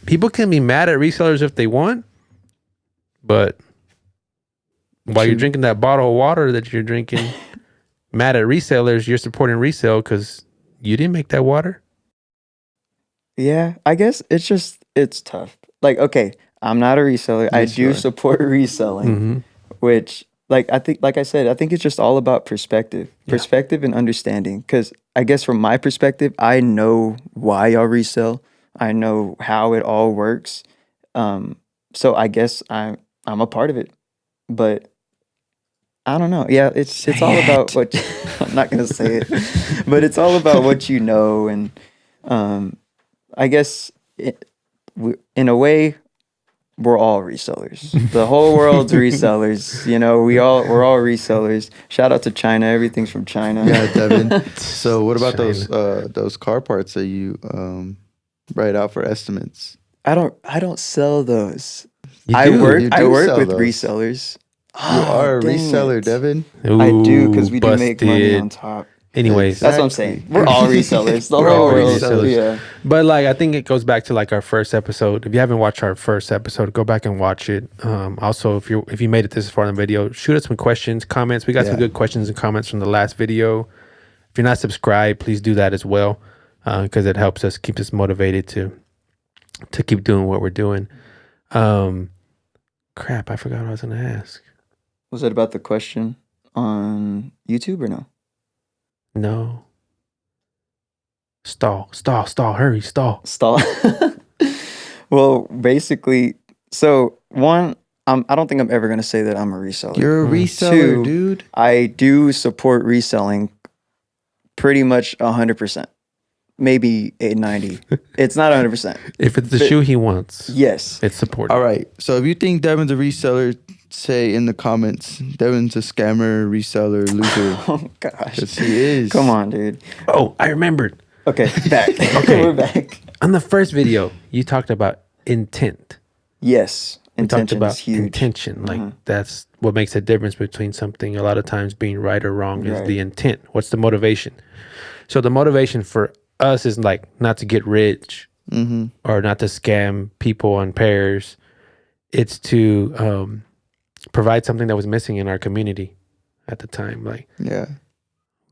people can be mad at resellers if they want, but while you're drinking that bottle of water that you're drinking, mad at resellers, you're supporting resale because you didn't make that water. Yeah, I guess it's tough. Like, okay, I'm not a reseller. I do support reselling, which I think, like I said, I think it's just all about perspective and understanding. Because I guess from my perspective, I know why y'all resell. I know how it all works. So I guess I'm a part of it, but I don't know. Yeah, it's all about what I'm not gonna say it, but it's all about what you know, and I guess in a way, we're all resellers. The whole world's resellers. You know, we're all resellers. Shout out to China. Everything's from China. Yeah, Devin. So what about those car parts that you write out for estimates? I don't sell those. You I do. work You with sell those. resellers. You are a dang reseller, it. Devin. I do, because we do make money busted. on top. Anyways, That's what I'm saying. We're all resellers. The We're whole all world. resellers. Yeah. but like I think it goes back to like our first episode. If you haven't watched our first episode, go back and watch it. Also, if you made it this far in the video, shoot us some questions, comments. We got some good questions and comments from the last video. If you're not subscribed, please do that as well, because it helps us keep us motivated to keep doing what we're doing. Crap, I forgot what I was gonna ask. Was it about the question on YouTube or no? No. Stall, hurry, stall. Stall. Well, basically, so one, I don't think I'm ever gonna say that I'm a reseller. You're a reseller, Two, dude. I do support reselling pretty much 100%. Maybe 90. It's not 100%. If it's the shoe he wants, Yes. it's supported. All right. So if you think Devin's a reseller, say in the comments, Devin's a scammer, reseller, loser. Oh gosh. Yes, he is. Come on, dude. Oh, I remembered. Okay, back. Okay. We're back. On the first video, you talked about intent. Yes. We talked Intention about is huge. intention. Like that's what makes a difference between something a lot of times being right or wrong is the intent. What's the motivation? So the motivation for us is like not to get rich or not to scam people on pairs. It's to provide something that was missing in our community at the time.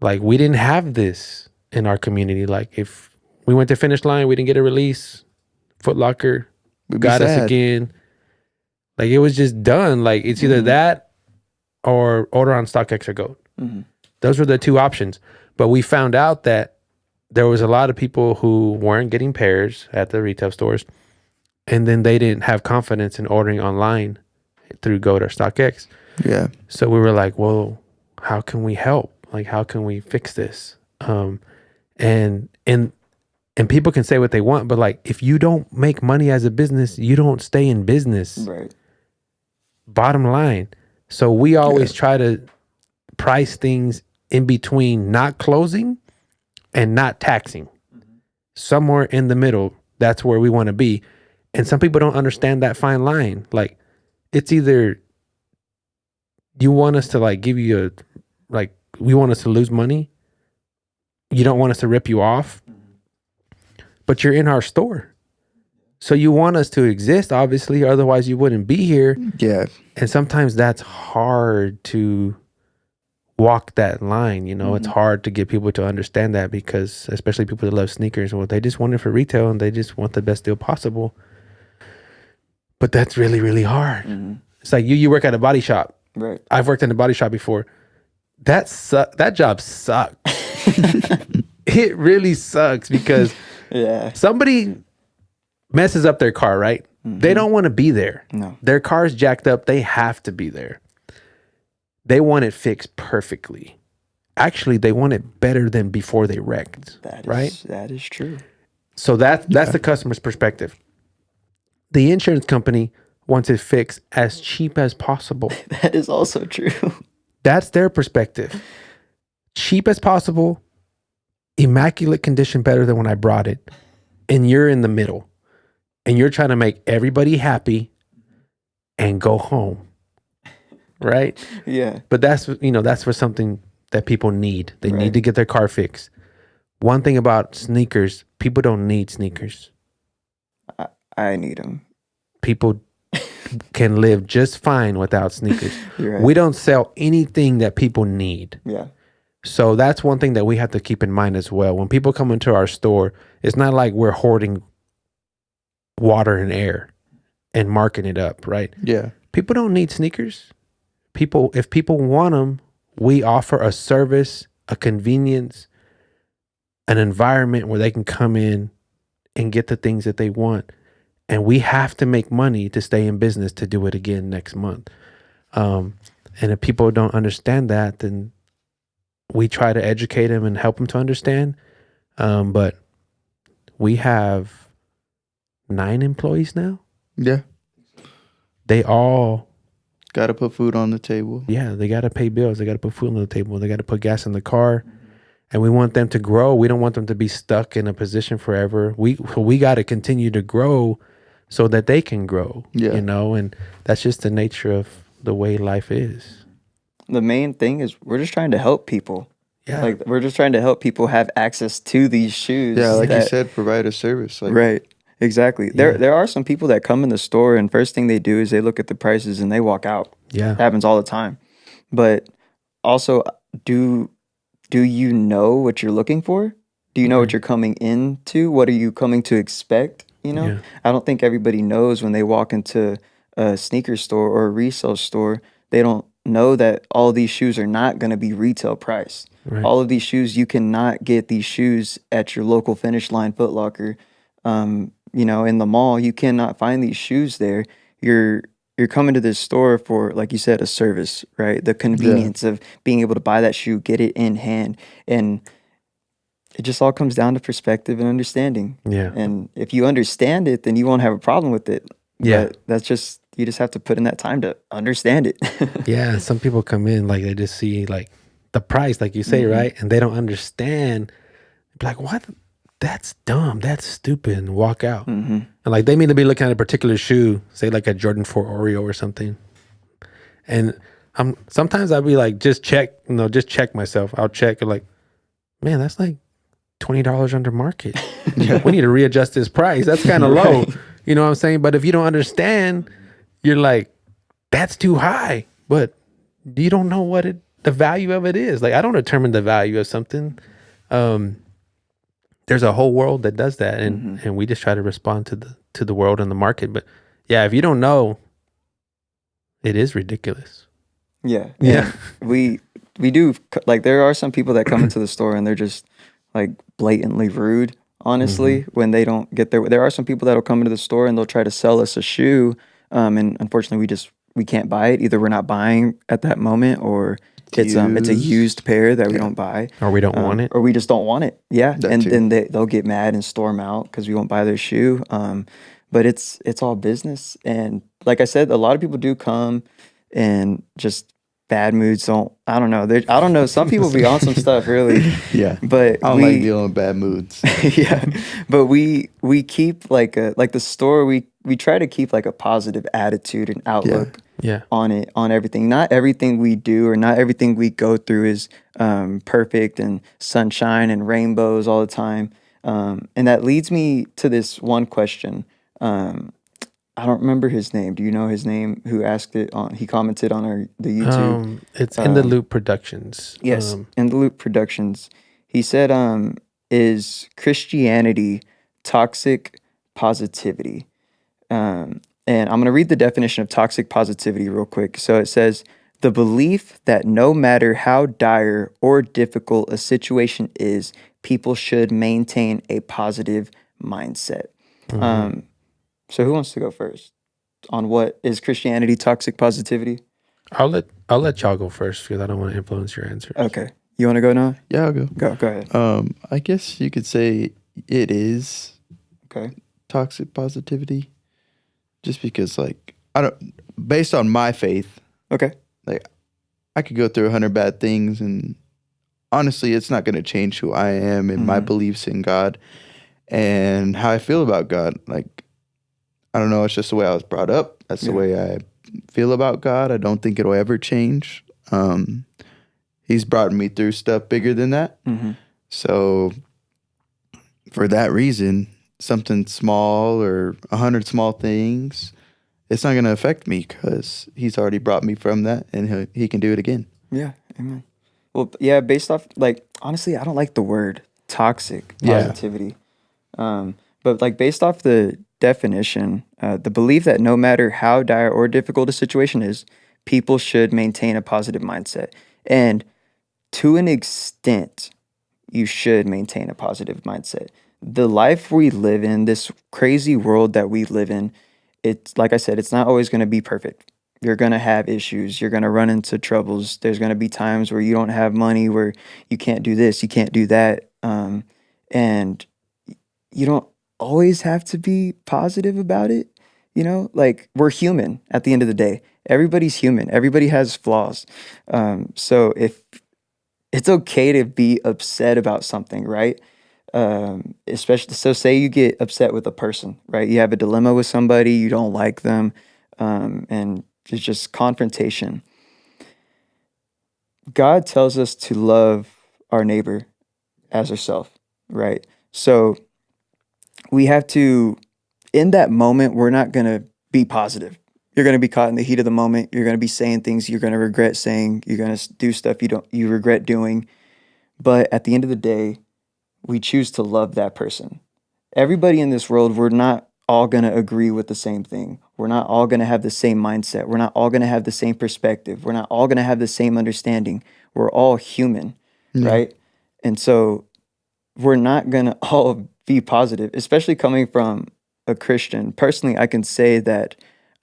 Like we didn't have this in our community. Like if we went to Finish Line, we didn't get a release. Foot Locker got us again. Like it was just done. Like it's either that or order on StockX or Goat. Those were the two options. But we found out that there was a lot of people who weren't getting pairs at the retail stores, and then they didn't have confidence in ordering online through Goat or StockX. Yeah. So we were like, well, how can we help? Like, how can we fix this? And people can say what they want, but like, if you don't make money as a business, you don't stay in business. Right. Bottom line. So we always try to price things in between not closing and not taxing. Somewhere in the middle, that's where we want to be. And some people don't understand that fine line. Like, it's either you want us to like give you we want us to lose money. You don't want us to rip you off, but you're in our store. So you want us to exist, obviously, otherwise you wouldn't be here. Yeah. And sometimes that's hard to walk that line, you know. It's hard to get people to understand that, because especially people that love sneakers, well, they just want it for retail and they just want the best deal possible. But that's really, really hard. It's like you work at a body shop. Right. I've worked in a body shop before. That job sucks. It really sucks because somebody messes up their car, right? They don't want to be there. No. Their car's jacked up. They have to be there. They want it fixed perfectly. Actually, they want it better than before they wrecked. That is true. So that's the customer's perspective. The insurance company wants it fixed as cheap as possible. That is also true. That's their perspective. Cheap as possible, immaculate condition better than when I brought it. And you're in the middle. And you're trying to make everybody happy and go home. right? Yeah. But that's for something that people need. They Right. need to get their car fixed. One thing about sneakers, people don't need sneakers. I need them. People can live just fine without sneakers. You're right. We don't sell anything that people need. Yeah. So that's one thing that we have to keep in mind as well. When people come into our store, it's not like we're hoarding water and air and marking it up, right? Yeah. People don't need sneakers. If people want them, we offer a service, a convenience, an environment where they can come in and get the things that they want. And we have to make money to stay in business to do it again next month. And if people don't understand that, then we try to educate them and help them to understand. But we have 9 employees now. Yeah. They all, Got to put food on the table. they got to pay bills. They got to put food on the table. They got to put gas in the car. And we want them to grow. We don't want them to be stuck in a position forever. We got to continue to grow so that they can grow, and that's just the nature of the way life is. The main thing is we're just trying to help people. Yeah. Like we're just trying to help people have access to these shoes. Yeah, like you said, provide a service. Like, Right. Exactly. Yeah. There are some people that come in the store and first thing they do is they look at the prices and they walk out. Yeah. It happens all the time. But also, do you know what you're looking for? Do you know what you're coming into? What are you coming to expect? Yeah. I don't think everybody knows when they walk into a sneaker store or a resale store, they don't know that all of these shoes are not going to be retail price. Right. All of these shoes, you cannot get these shoes at your local Finish Line Foot Locker. In the mall, you cannot find these shoes there. You're coming to this store for, like you said, a service, right? The convenience of being able to buy that shoe, get it in hand. And it just all comes down to perspective and understanding. Yeah. And if you understand it, then you won't have a problem with it. Yeah. But you just have to put in that time to understand it. Yeah. Some people come in, like, they just see, like, the price, like you say, right? And they don't understand. Like, what? That's dumb. That's stupid. And walk out. And, like, they mean to be looking at a particular shoe, say, like a Jordan 4 Oreo or something. And sometimes I'll be like, just check myself. I'll check, like, man, that's like $20 under market. We need to readjust this price. That's kind of low. You know what I'm saying? But if you don't understand, you're like, that's too high. But you don't know what the value of it is. Like, I don't determine the value of something. There's a whole world that does that, and we just try to respond to the world and the market. But yeah, if you don't know, it is ridiculous. Yeah. Yeah. We do, like, there are some people that come into the store and they're just like blatantly rude, honestly, when they don't get there are some people that'll come into the store and they'll try to sell us a shoe, and unfortunately we can't buy it. Either we're not buying at that moment, or it's a used pair that we don't buy, Or we don't want it. or we just don't want it. Yeah. That And too. then they'll get mad and storm out because we won't buy their shoe. But it's all business. And like I said, a lot of people do come and just bad moods. I don't know. Some people be on some stuff, really. Yeah. But I don't like dealing with bad moods. yeah. But we keep like the store, we try to keep like a positive attitude and outlook Yeah. on everything. Not everything we do or not everything we go through is perfect and sunshine and rainbows all the time. And that leads me to this one question. I don't remember his name. Do you know his name? Who asked it on? He commented on the YouTube. It's In the Loop Productions. Yes, In the Loop Productions. He said, "Is Christianity toxic positivity?" And I'm going to read the definition of toxic positivity real quick. So it says, "The belief that no matter how dire or difficult a situation is, people should maintain a positive mindset." So who wants to go first on what is Christianity toxic positivity? I'll let y'all go first because I don't want to influence your answer. Okay. You want to go now? Yeah, I'll go. Go ahead. I guess you could say it is Okay. toxic positivity, just because, like, based on my faith, Okay. like, I could go through 100 bad things, and honestly, it's not going to change who I am and my beliefs in God and how I feel about God. Like, I don't know, it's just the way I was brought up. That's the way I feel about God. I don't think it'll ever change. He's brought me through stuff bigger than that. Mm-hmm. So for that reason, something small or 100 small things, it's not going to affect me because he's already brought me from that, and he can do it again. Yeah, amen. Well, yeah, based off, like, honestly, I don't like the word toxic Yeah. positivity. But like based off the definition, the belief that no matter how dire or difficult a situation is, people should maintain a positive mindset. And to an extent, you should maintain a positive mindset. The life we live in, this crazy world that we live in, it's like I said, it's not always going to be perfect. You're going to have issues. You're going to run into troubles. There's going to be times where you don't have money, where you can't do this, you can't do that. And you don't always have to be positive about it. You know, like we're human at the end of the day. Everybody's human. Everybody has flaws. So if it's okay to be upset about something, right? Especially, so say you get upset with a person, right? You have a dilemma with somebody, you don't like them, and it's just confrontation. God tells us to love our neighbor as ourselves, right? So we have to, in that moment, we're not going to be positive. You're going to be caught in the heat of the moment. You're going to be saying things you're going to regret saying. You're going to do stuff you regret doing. But at the end of the day, we choose to love that person. Everybody in this world, we're not all going to agree with the same thing. We're not all going to have the same mindset. We're not all going to have the same perspective. We're not all going to have the same understanding. We're all human, right? And so we're not going to all be positive, especially coming from a Christian. Personally, I can say that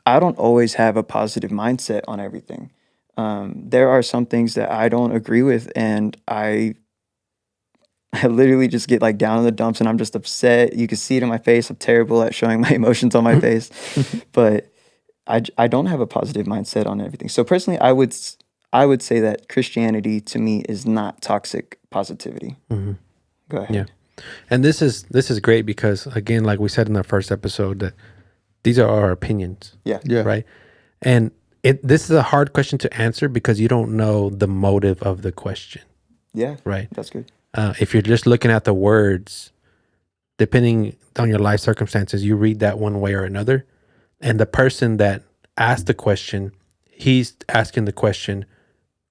I don't always have a positive mindset on everything. There are some things that I don't agree with, and I literally just get like down in the dumps, and I'm just upset. You can see it in my face. I'm terrible at showing my emotions on my face, but I don't have a positive mindset on everything. So personally, I would say that Christianity to me is not toxic positivity. Mm-hmm. Go ahead. Yeah. And this is great because, again, like we said in our first episode, that these are our opinions. Yeah. Right. And this is a hard question to answer because you don't know the motive of the question. Yeah. Right. That's good. If you're just looking at the words, depending on your life circumstances, you read that one way or another. And the person that asked the question, he's asking the question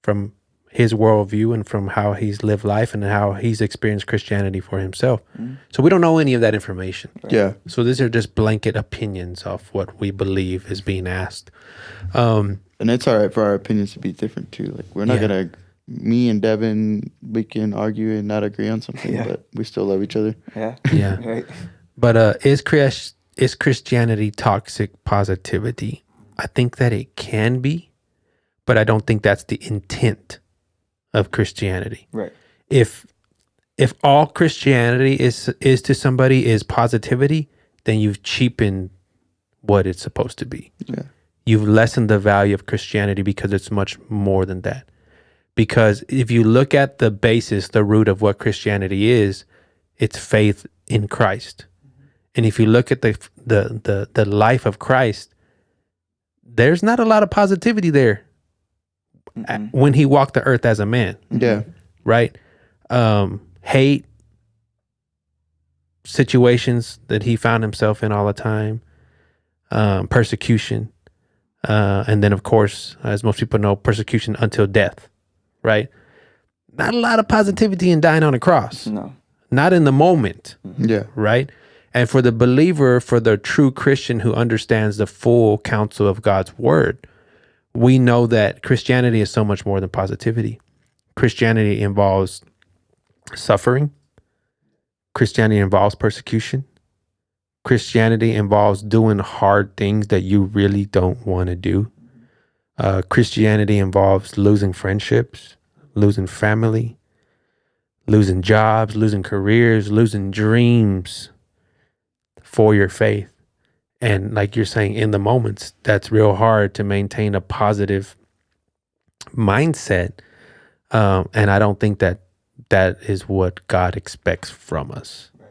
from his worldview and from how he's lived life and how he's experienced Christianity for himself. Mm-hmm. So we don't know any of that information. Right. Yeah. So these are just blanket opinions of what we believe is being asked. And it's all right for our opinions to be different too. Like we're not going to, me and Devin, we can argue and not agree on something, but we still love each other. Yeah. Yeah. Right. But is Christianity toxic positivity? I think that it can be, but I don't think that's the intent of Christianity. Right. If all Christianity is to somebody is positivity, then you've cheapened what it's supposed to be. Yeah. You've lessened the value of Christianity because it's much more than that. Because if you look at the basis, the root of what Christianity is, it's faith in Christ. And if you look at the life of Christ, there's not a lot of positivity there. Mm-hmm. When he walked the earth as a man. Yeah. Right? Hate, situations that he found himself in all the time, persecution, and then, of course, as most people know, persecution until death. Right? Not a lot of positivity in dying on a cross. No. Not in the moment. Yeah. Right? And for the believer, for the true Christian who understands the full counsel of God's word, we know that Christianity is so much more than positivity. Christianity involves suffering. Christianity involves persecution. Christianity involves doing hard things that you really don't want to do. Christianity involves losing friendships, losing family, losing jobs, losing careers, losing dreams for your faith. And like you're saying, in the moments, that's real hard to maintain a positive mindset. And I don't think that is what God expects from us. Right.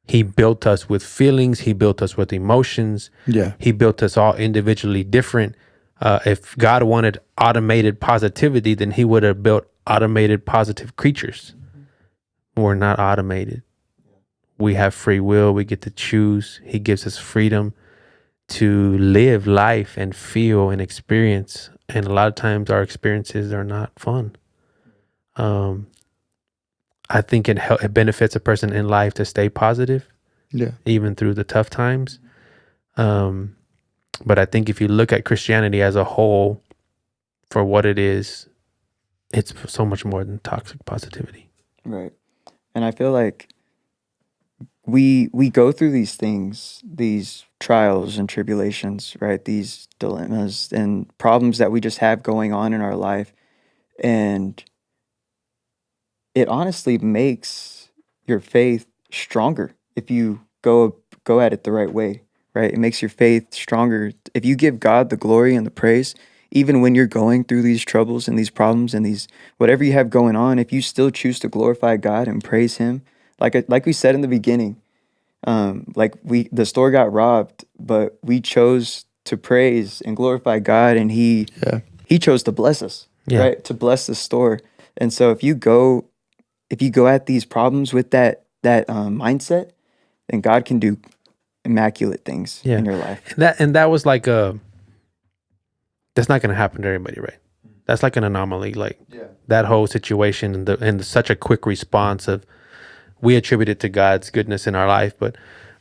He built us with feelings. He built us with emotions. Yeah. He built us all individually different. If God wanted automated positivity, then he would have built automated positive creatures. We're not automated. We have free will. We get to choose. He gives us freedom to live life and feel and experience. And a lot of times our experiences are not fun. I think it benefits a person in life to stay positive, even through the tough times. But I think if you look at Christianity as a whole for what it is, it's so much more than toxic positivity. Right. And I feel like we go through these things, these trials and tribulations, right? These dilemmas and problems that we just have going on in our life. And it honestly makes your faith stronger if you go at it the right way, right? It makes your faith stronger. If you give God the glory and the praise, even when you're going through these troubles and these problems and these whatever you have going on, if you still choose to glorify God and praise Him, like we said in the beginning, the store got robbed, but we chose to praise and glorify God, and He chose to bless us, right? To bless the store. And so if you go at these problems with that mindset, then God can do immaculate things in your life. And that was like that's not going to happen to everybody, right? That's like an anomaly. Like that whole situation and such a quick response of we attribute it to God's goodness in our life, but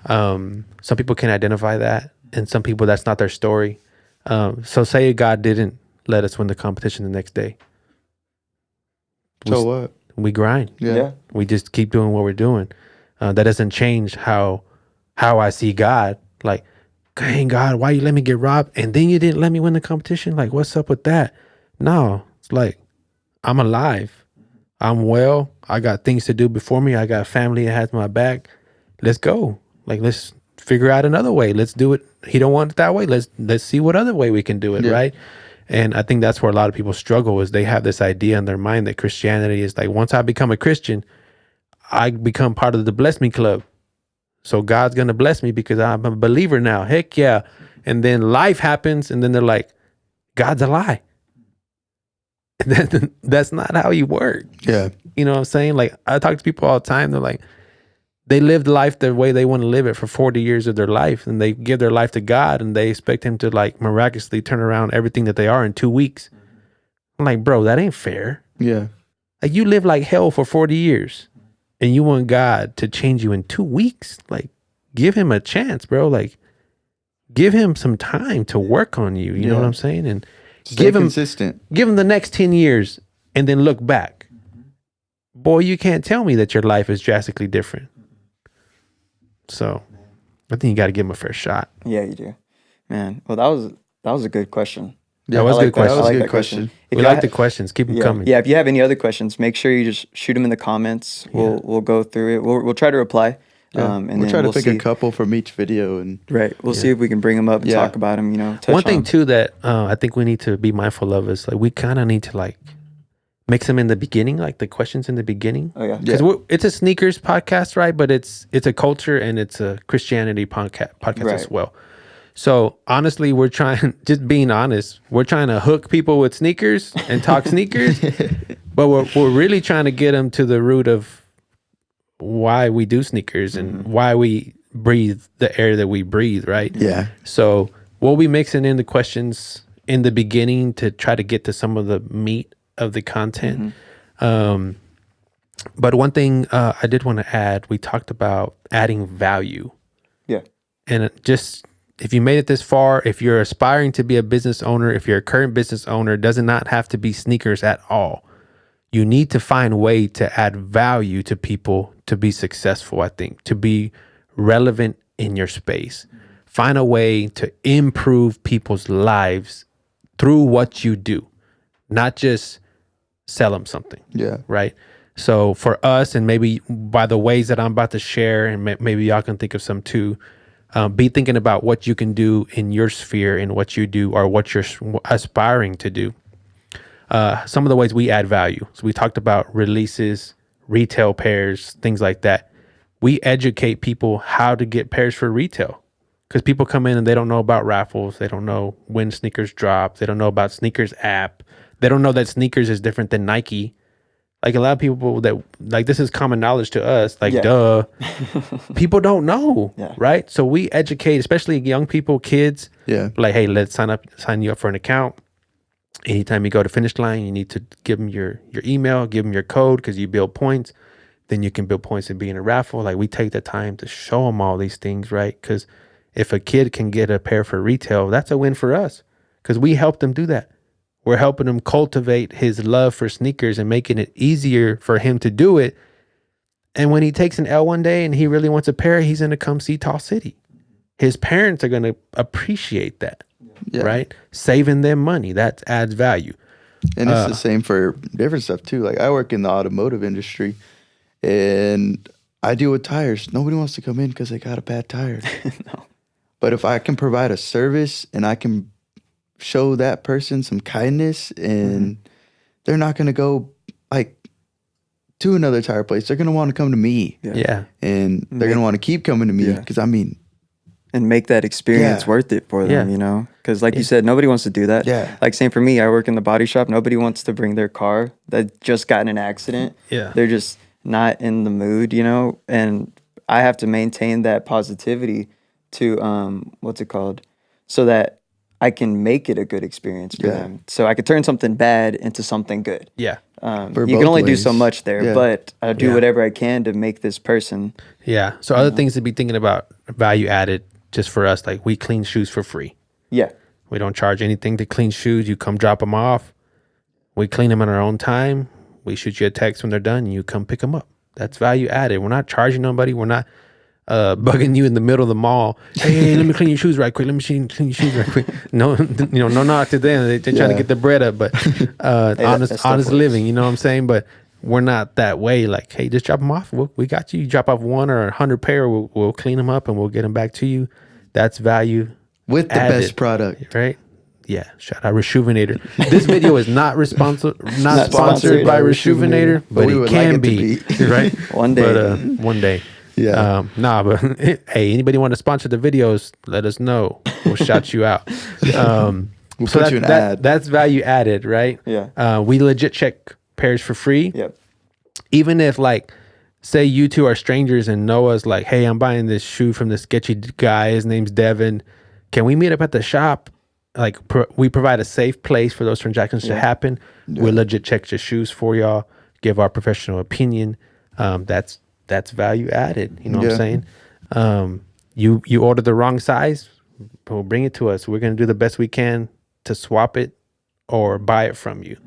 some people can identify that, and some people that's not their story. So say God didn't let us win the competition the next day. So what? We grind. Yeah. We just keep doing what we're doing. That doesn't change how I see God. Like, dang, God, why you let me get robbed and then you didn't let me win the competition? Like, what's up with that? No, it's like, I'm alive. I'm well. I got things to do before me. I got family that has my back. Let's go. Like, let's figure out another way. Let's do it. He don't want it that way. Let's see what other way we can do it, right? And I think that's where a lot of people struggle is they have this idea in their mind that Christianity is like, once I become a Christian, I become part of the Bless Me Club. So God's going to bless me because I'm a believer now. Heck yeah. And then life happens and then they're like, God's a lie. That's not how you work. Yeah. You know what I'm saying? Like I talk to people all the time. They're like, they lived life the way they want to live it for 40 years of their life. And they give their life to God and they expect him to like miraculously turn around everything that they are in 2 weeks. I'm like, bro, that ain't fair. Yeah. Like you live like hell for 40 years and you want God to change you in 2 weeks. Like give him a chance, bro. Like give him some time to work on you. You know what I'm saying? And Stay consistent. Give him the next 10 years and then look back. Boy, you can't tell me that your life is drastically different. So I think you got to give him a fair shot. Yeah, you do, man. Well, that was a good question. Yeah, that was a good question. That was I a like good that question. question. We like the questions. Keep them coming. Yeah, if you have any other questions, make sure you just shoot them in the comments. We'll go through it. We'll try to reply. Yeah. And we'll then try to pick see, a couple from each video and we'll see if we can bring them up and talk about them. You know, touch one thing on. too that I think we need to be mindful of is like we kind of need to like mix them in the beginning, like the questions in the beginning. Oh yeah, because it's a sneakers podcast, right? But it's a culture and it's a Christianity podcast as well. So honestly, we're trying, just being honest, we're trying to hook people with sneakers and talk sneakers, but we're really trying to get them to the root of why we do sneakers and why we breathe the air that we breathe, right? Yeah. So we'll be mixing in the questions in the beginning to try to get to some of the meat of the content. But one thing I did want to add, we talked about adding value. Yeah. And just, if you made it this far, if you're aspiring to be a business owner, if you're a current business owner, it does not have to be sneakers at all. You need to find a way to add value to people to be successful, I think, to be relevant in your space. Find a way to improve people's lives through what you do, not just sell them something. Yeah. Right. So for us, and maybe by the ways that I'm about to share, and maybe y'all can think of some too, be thinking about what you can do in your sphere and what you do or what you're aspiring to do. Some of the ways we add value. So we talked about releases, retail pairs, things like that. We educate people how to get pairs for retail. Because people come in and they don't know about raffles. They don't know when sneakers drop. They don't know about sneakers app. They don't know that sneakers is different than Nike. Like a lot of people that like this is common knowledge to us. Like, duh. People don't know, right? So we educate, especially young people, kids. Yeah. Like, hey, let's sign you up for an account. Anytime you go to finish line, you need to give them your email, give them your code because you build points. Then you can build points and be in a raffle. Like we take the time to show them all these things, right? Because if a kid can get a pair for retail, that's a win for us because we help them do that. We're helping him cultivate his love for sneakers and making it easier for him to do it. And when he takes an L one day and he really wants a pair, he's going to come see Tall City. His parents are going to appreciate that, right? Saving them money. That adds value. And it's the same for different stuff too. Like I work in the automotive industry and I deal with tires. Nobody wants to come in because they got a bad tire. No. But if I can provide a service and I can show that person some kindness and they're not going to go like to another tire place. They're going to want to come to me. Yeah. And they're going to want to keep coming to me because I mean. And make that experience worth it for them, you know? Because like you said, nobody wants to do that. Yeah. Like same for me, I work in the body shop. Nobody wants to bring their car that just got in an accident. Yeah. They're just not in the mood, you know? And I have to maintain that positivity to, what's it called? So that I can make it a good experience for them. So I could turn something bad into something good. Yeah. You can only do so much there, but I do whatever I can to make this person. Yeah. So other things to be thinking about, value added just for us, like we clean shoes for free. Yeah. We don't charge anything to clean shoes. You come drop them off. We clean them in our own time. We shoot you a text when they're done and you come pick them up. That's value added. We're not charging nobody. We're not bugging you in the middle of the mall. Hey, let me clean your shoes right quick. Let me clean your shoes right quick. No, no knock to them. They're trying to get the bread up, but honest living, you know what I'm saying? But we're not that way. Like, hey, just drop them off. We got you. You drop off 1 or 100 pair. We'll clean them up and we'll get them back to you. That's value with the added, best product, right? Yeah, shout out Rejuvenator. This video is not sponsored by Rejuvenator, but it can be, right? One day. But one day. Yeah. But hey, anybody want to sponsor the videos, let us know. We'll shout you out. We'll put you an ad. That's value added, right? Yeah. We legit check pairs for free. Yep. Even if like, say you two are strangers and Noah's like, hey, I'm buying this shoe from this sketchy guy. His name's Devin. Can we meet up at the shop? Like we provide a safe place for those transactions to happen. Yeah. We'll legit check your shoes for y'all, give our professional opinion. That's value added. You know what I'm saying? You order the wrong size, we'll bring it to us. We're going to do the best we can to swap it or buy it from you.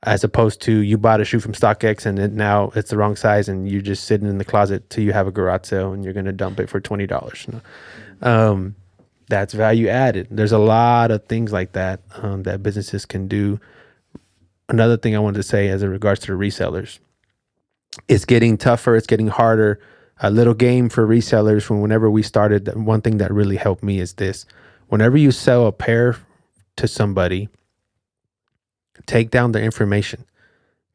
As opposed to you bought a shoe from StockX and now it's the wrong size and you're just sitting in the closet till you have a garage sale and you're going to dump it for $20. That's value added. There's a lot of things like that that businesses can do. Another thing I wanted to say as it regards to the resellers, it's getting tougher. It's getting harder. A little game for resellers from whenever we started. One thing that really helped me is this. Whenever you sell a pair to somebody, take down their information.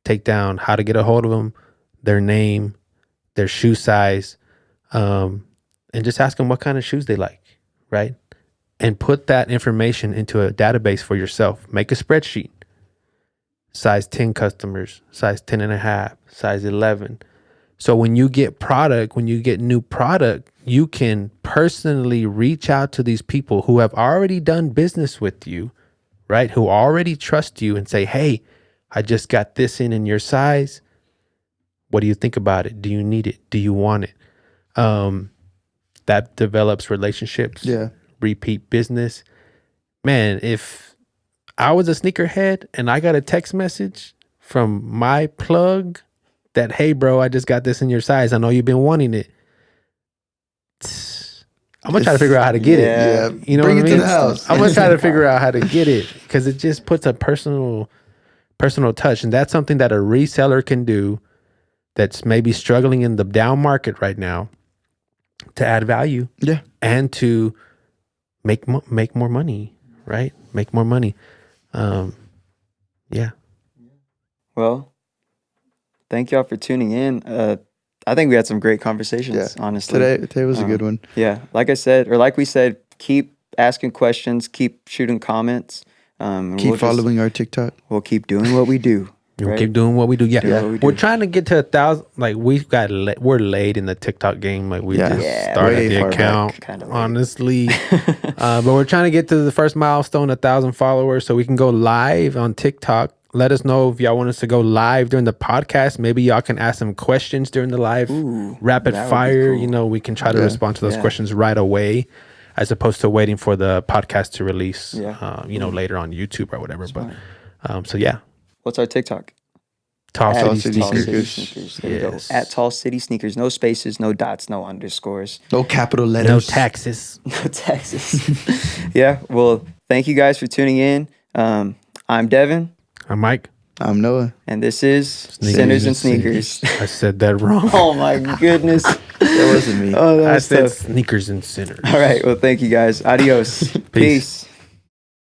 Take down how to get a hold of them, their name, their shoe size, and just ask them what kind of shoes they like, right? And put that information into a database for yourself. Make a spreadsheet. Size 10 customers, size 10 and a half, size 11. So when you get new product, you can personally reach out to these people who have already done business with you, right? Who already trust you and say, hey, I just got this in your size. What do you think about it? Do you need it? Do you want it? That develops relationships. Yeah. Repeat business. Man, if I was a sneakerhead and I got a text message from my plug that, hey, bro, I just got this in your size. I know you've been wanting it. I'm going to try to figure out how to get it. Yeah. You know Bring what I it mean? to the house. I'm going to try to figure out how to get it because it just puts a personal touch. And that's something that a reseller can do that's maybe struggling in the down market right now to add value. Yeah. And to make more money, right? Make more money. Yeah. Well, thank y'all for tuning in. I think we had some great conversations, honestly. Today was a good one. Yeah. Like I said, or like we said, keep asking questions, keep shooting comments. Keep following our TikTok. We'll keep doing what we do. We'll right? keep doing what we do. Yeah, Doing what we we're do. trying to get to 1,000. Like we're late in the TikTok game. Like we just started way the far back. account. Kinda late. Honestly, but we're trying to get to the first milestone, 1,000 followers, so we can go live on TikTok. Let us know if y'all want us to go live during the podcast. Maybe y'all can ask some questions during the live rapid that would be fire. cool. You know, we can try to respond to those questions right away, as opposed to waiting for the podcast to release. You know, later on YouTube or whatever. But so yeah. What's our TikTok? Tall Tall City City Sneakers. Sneakers. There you go. At Tall City Sneakers. No spaces, no dots, no underscores. No capital letters. No taxes. No taxes. Yeah. Well, thank you guys for tuning in. I'm Devin. I'm Mike. I'm Noah. And this is Sinners and Sneakers. I said that wrong. Oh my goodness. That wasn't me. Oh, that I was said tough. sneakers and sinners. All right. Well, thank you guys. Adios. Peace.